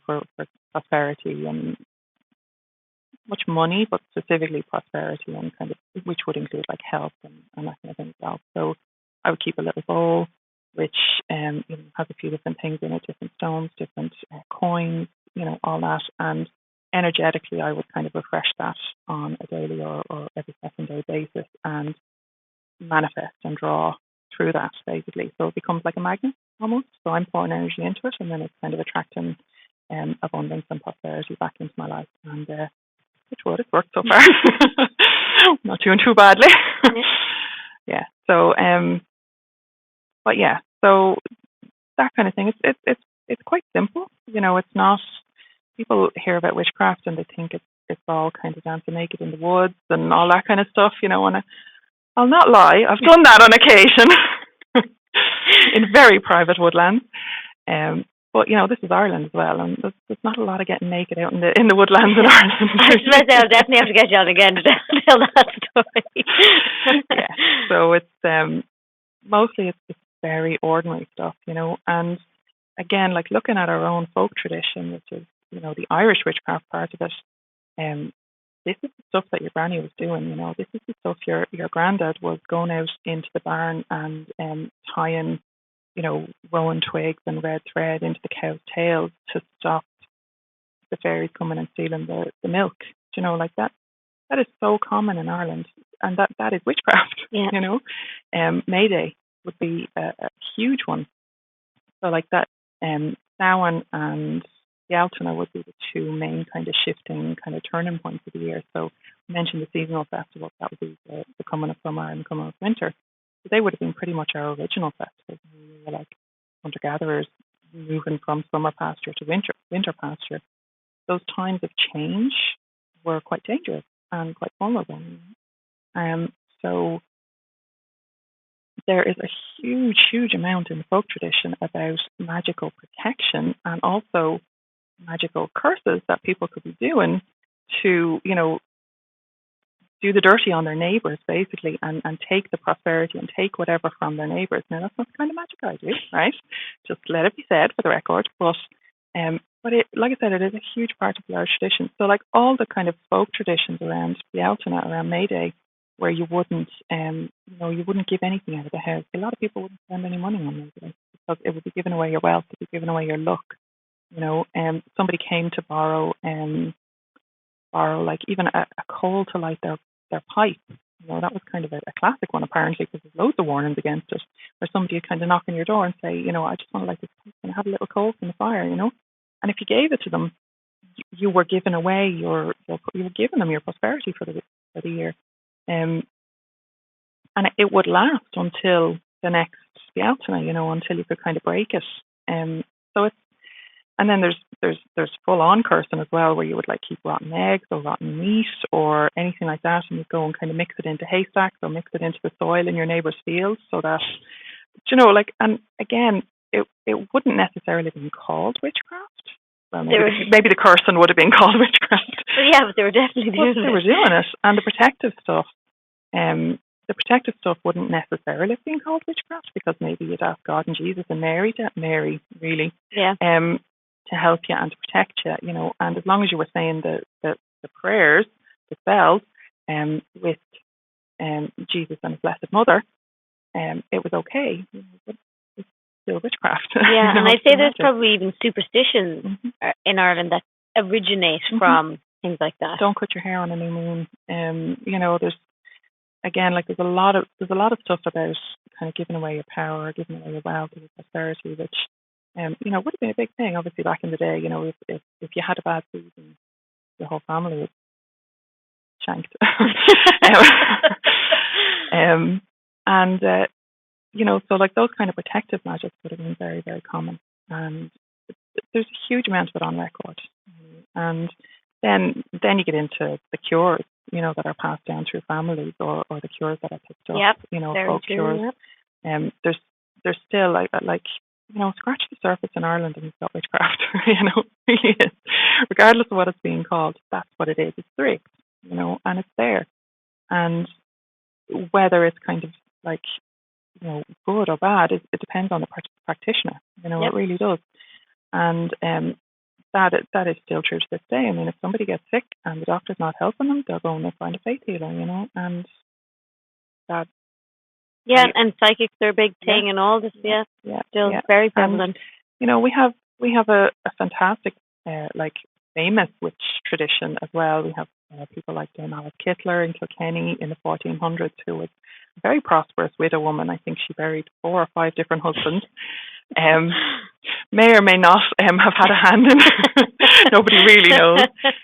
S4: for prosperity and much money, but specifically prosperity, and kind of which would include like health and that kind of thing as well. So I would keep a little bowl which has a few different things in it, different stones, different coins, all that. And energetically, I would kind of refresh that on a daily or every second day basis and manifest and draw through that, basically. So it becomes like a magnet almost. So I'm pouring energy into it, and then it's kind of attracting abundance and prosperity back into my life. And which would, it's worked so far. Not doing too badly. Yeah. So, but yeah, so that kind of thing. It's quite simple. It's not. People hear about witchcraft and they think it's all kind of dancing naked in the woods and all that kind of stuff. And I'll not lie, I've done that on occasion in very private woodlands. But this is Ireland as well, and there's not a lot of getting naked out in the woodlands in Ireland.
S3: I was about to say, I'll definitely have to get you on again to tell that story.
S4: Yeah, so it's mostly it's very ordinary stuff, and again, like looking at our own folk tradition, which is the Irish witchcraft part of it. This is the stuff that your granny was doing. This is the stuff your granddad was going out into the barn and tying rowan twigs and red thread into the cow's tails to stop the fairies coming and stealing the milk. Like that. That is so common in Ireland, and that is witchcraft.
S3: Yeah.
S4: May Day would be a huge one. So like that, Samhain and the Altona would be the two main kind of shifting kind of turning points of the year. So I mentioned the seasonal festivals. That would be the coming of summer and the coming of winter. So they would have been pretty much our original festivals. We were like hunter-gatherers moving from summer pasture to winter pasture. Those times of change were quite dangerous and quite vulnerable. So there is a huge, huge amount in the folk tradition about magical protection and also magical curses that people could be doing to, do the dirty on their neighbours, basically, and take the prosperity and take whatever from their neighbours. Now, that's not the kind of magic I do, right? Just let it be said for the record. But it, like I said, it is a huge part of the Irish tradition. So, like all the kind of folk traditions around the Altona, around May Day, where you wouldn't, you wouldn't give anything out of the house. A lot of people wouldn't spend any money on May Day because it would be giving away your wealth, it would be giving away your luck. Somebody came to borrow like even a coal to light their pipe. That was kind of a classic one, apparently, because there's loads of warnings against it. Or somebody would kind of knock on your door and say, I just want to light this pipe and have a little coal from the fire, And if you gave it to them, you were giving away you were giving them your prosperity for the year. And it would last until the next Altona, until you could kind of break it. So it's, and then there's full on cursing as well, where you would like keep rotten eggs or rotten meat or anything like that, and you go and kind of mix it into haystacks or mix it into the soil in your neighbour's fields, so that and again, it wouldn't necessarily have been called witchcraft, well, maybe the cursing would have been called witchcraft.
S3: But they were definitely doing it.
S4: They were doing it. And the protective stuff, wouldn't necessarily have been called witchcraft, because maybe you'd ask God and Jesus and Mary, really, to help you and to protect you, and as long as you were saying the prayers, the spells, with Jesus and His Blessed Mother, it was okay. But it's still witchcraft.
S3: Yeah, and I'd say there's probably even superstitions in Ireland that originate from things like that.
S4: Don't cut your hair on a new moon. There's a lot of stuff about kind of giving away your power, giving away your wealth, your prosperity, which would have been a big thing, obviously, back in the day. If you had a bad season, the whole family was shanked. So like those kind of protective magics would have been very, very common. And there's a huge amount of it on record. And then you get into the cures, that are passed down through families, or the cures that are picked up, folk cures. Yep. There's still like scratch the surface in Ireland and you've got witchcraft, really is. Regardless of what it's being called, that's what it is. It's there, and it's there. And whether it's kind of like, good or bad, it depends on the practitioner, It really does. And that is still true to this day. I mean, if somebody gets sick and the doctor's not helping them, they'll go and find a faith healer, and that.
S3: Yeah, and psychics are a big thing, and all this. Still very prevalent.
S4: And, we have a fantastic, famous witch tradition as well. We have people like Dame Alice Kittler in Kilkenny in the 1400s, who was a very prosperous widow woman. I think she buried 4 or 5 different husbands. May or may not have had a hand in it. Nobody really knows.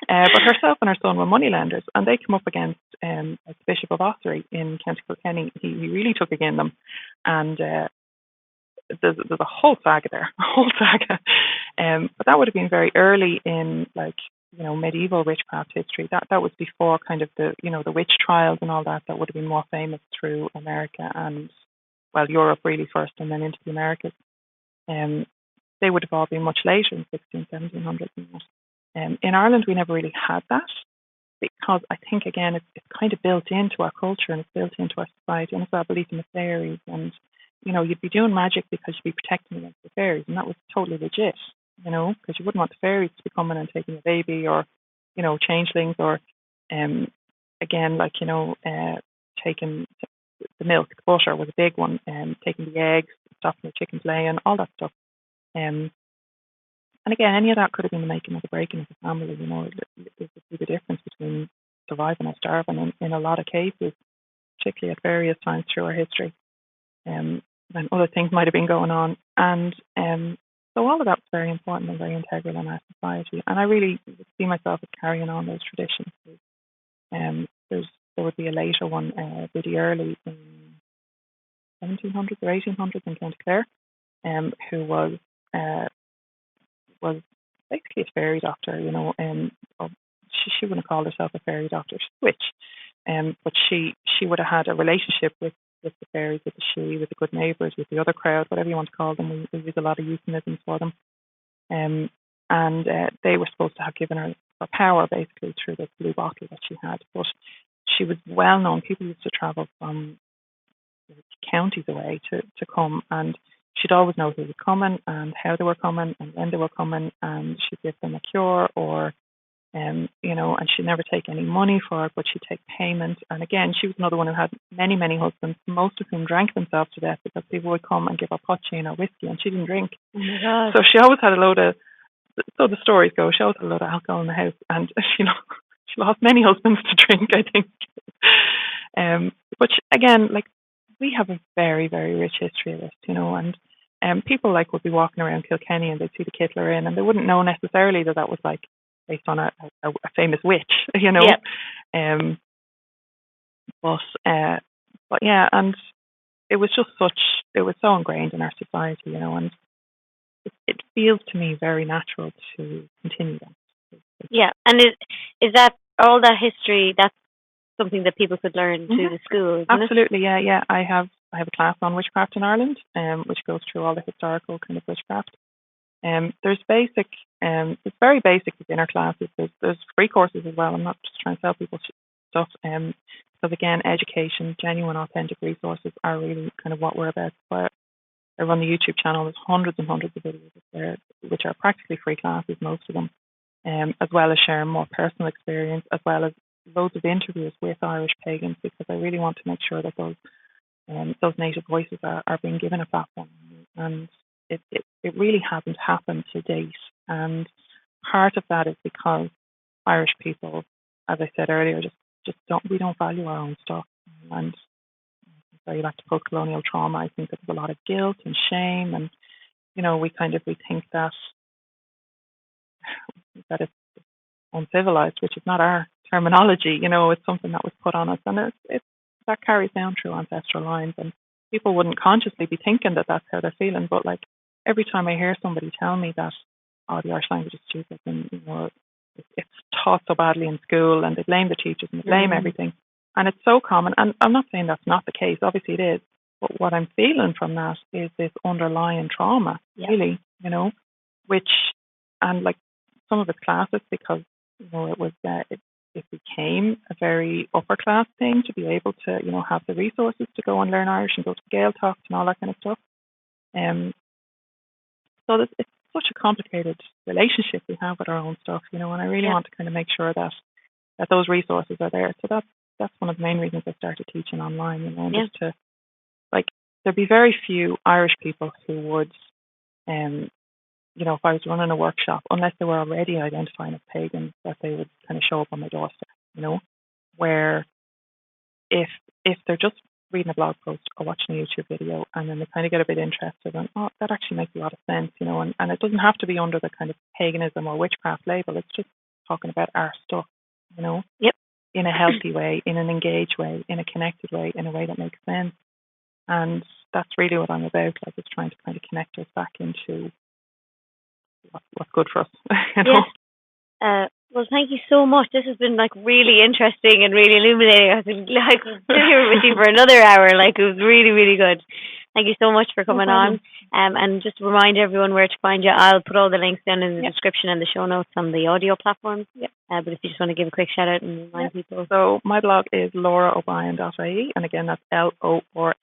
S4: But herself and her son were moneylenders, and they come up against the Bishop of Ossory in County Kilkenny. He really took against them, and there's a whole saga there, but that would have been very early in medieval witchcraft history. That was before kind of the the witch trials and all that. That would have been more famous through America and Europe really first, and then into the Americas. They would have all been much later in 1600s, 1700s. In Ireland, we never really had that, because I think, again, it's kind of built into our culture and it's built into our society, and it's our belief in the fairies. And, you'd be doing magic because you'd be protecting against the fairies, and that was totally legit, because you wouldn't want the fairies to be coming and taking your baby, or, changelings, or, taking the milk. The butter was a big one, taking the eggs, stopping the chickens laying, all that stuff. And again, any of that could have been the making or the breaking of the family. There's the difference between surviving or starving in a lot of cases, particularly at various times through our history, when other things might have been going on. And so all of that's very important and very integral in our society. And I really see myself as carrying on those traditions. There would be a later one, really early in 1700s or 1800s in County Clare, who was basically a fairy doctor, she wouldn't have called herself a fairy doctor, she's a witch, but she would have had a relationship with the fairies, with the good neighbours, with the other crowd, whatever you want to call them. We use a lot of euphemisms for them, and they were supposed to have given her power basically through this blue bottle that she had. But she was well known. People used to travel from counties away to come, and she'd always know who was coming and how they were coming and when they were coming, and she'd give them a cure, or and she'd never take any money for it, but she'd take payment. And again, she was another one who had many, many husbands, most of whom drank themselves to death, because people would come and give her poaching or whiskey, and she didn't drink.
S3: Oh my God.
S4: So she always had so the stories go, she always had a load of alcohol in the house, and she lost many husbands to drink, I think. But again, we have a very, very rich history of this, and people would be walking around Kilkenny and they'd see the Kittler in, and they wouldn't know necessarily that was based on a famous witch,
S3: Yeah.
S4: But yeah, and it was just it was so ingrained in our society, and it feels to me very natural to continue that.
S3: Yeah, and is that all that history? That's something that people could learn through the school, isn't
S4: Absolutely, it? Yeah. I have a class on witchcraft in Ireland, which goes through all the historical kind of witchcraft. There's basic It's very basic beginner classes. There's free courses as well. I'm not just trying to sell people stuff. Because again, education, genuine, authentic resources are really kind of what we're about. But I run the YouTube channel. There's hundreds and hundreds of videos there, which are practically free classes, most of them, as well as sharing more personal experience, as well as loads of interviews with Irish pagans, because I really want to make sure that those native voices are being given a platform. And it really hasn't happened to date. And part of that is because Irish people, as I said earlier, just don't value our own stuff. And very back to post-colonial trauma, I think that there's a lot of guilt and shame, and we think that it's uncivilized, which is not our terminology. It's something that was put on us, and it's that carries down through ancestral lines, and people wouldn't consciously be thinking that that's how they're feeling. But like every time I hear somebody tell me that, oh, the Irish language is stupid, and it's taught so badly in school, and they blame the teachers and they blame everything. And it's so common, and I'm not saying that's not the case, obviously it is, but what I'm feeling from that is this underlying trauma, really, which, and like some of it's classes, because, it was, it became a very upper class thing to be able to, have the resources to go and learn Irish and go to Gael talks and all that kind of stuff. So it's such a complicated relationship we have with our own stuff, and I really want to kind of make sure that those resources are there. So that's one of the main reasons I started teaching online, just to, like, there'd be very few Irish people who would, if I was running a workshop, unless they were already identifying as pagans, that they would kind of show up on my doorstep, where if they're just reading a blog post or watching a YouTube video and then they kind of get a bit interested and, oh, that actually makes a lot of sense, and it doesn't have to be under the kind of paganism or witchcraft label. It's just talking about our stuff, in a healthy way, in an engaged way, in a connected way, in a way that makes sense. And that's really what I'm about, like, it's trying to kind of connect us back into what's good for us.
S3: Well, thank you so much. This has been like really interesting and really illuminating. I've been like sit here with you for another hour. Like, it was really, really good. Thank you so much for coming on. And just remind everyone where to find you. I'll put all the links down in the description and the show notes on the audio platforms. But if you just want to give a quick shout out and remind people.
S4: So my blog is loraobrien.ie, and again that's Lora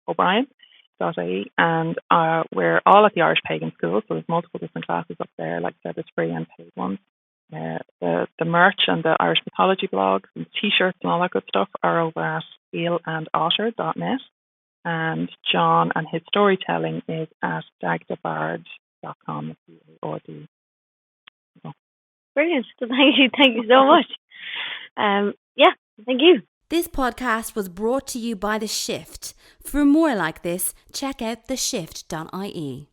S4: O'Brien.ie, and we're all at the Irish Pagan School, so there's multiple different classes up there. Like I said, there's free and paid ones. The merch and the Irish Mythology blogs and t-shirts and all that good stuff are over at eelandotter.net, and John and his storytelling is at dagdabard.com.
S3: Brilliant. So thank you so much. Thank you.
S1: This podcast was brought to you by The Shift. For more like this, check out theshift.ie.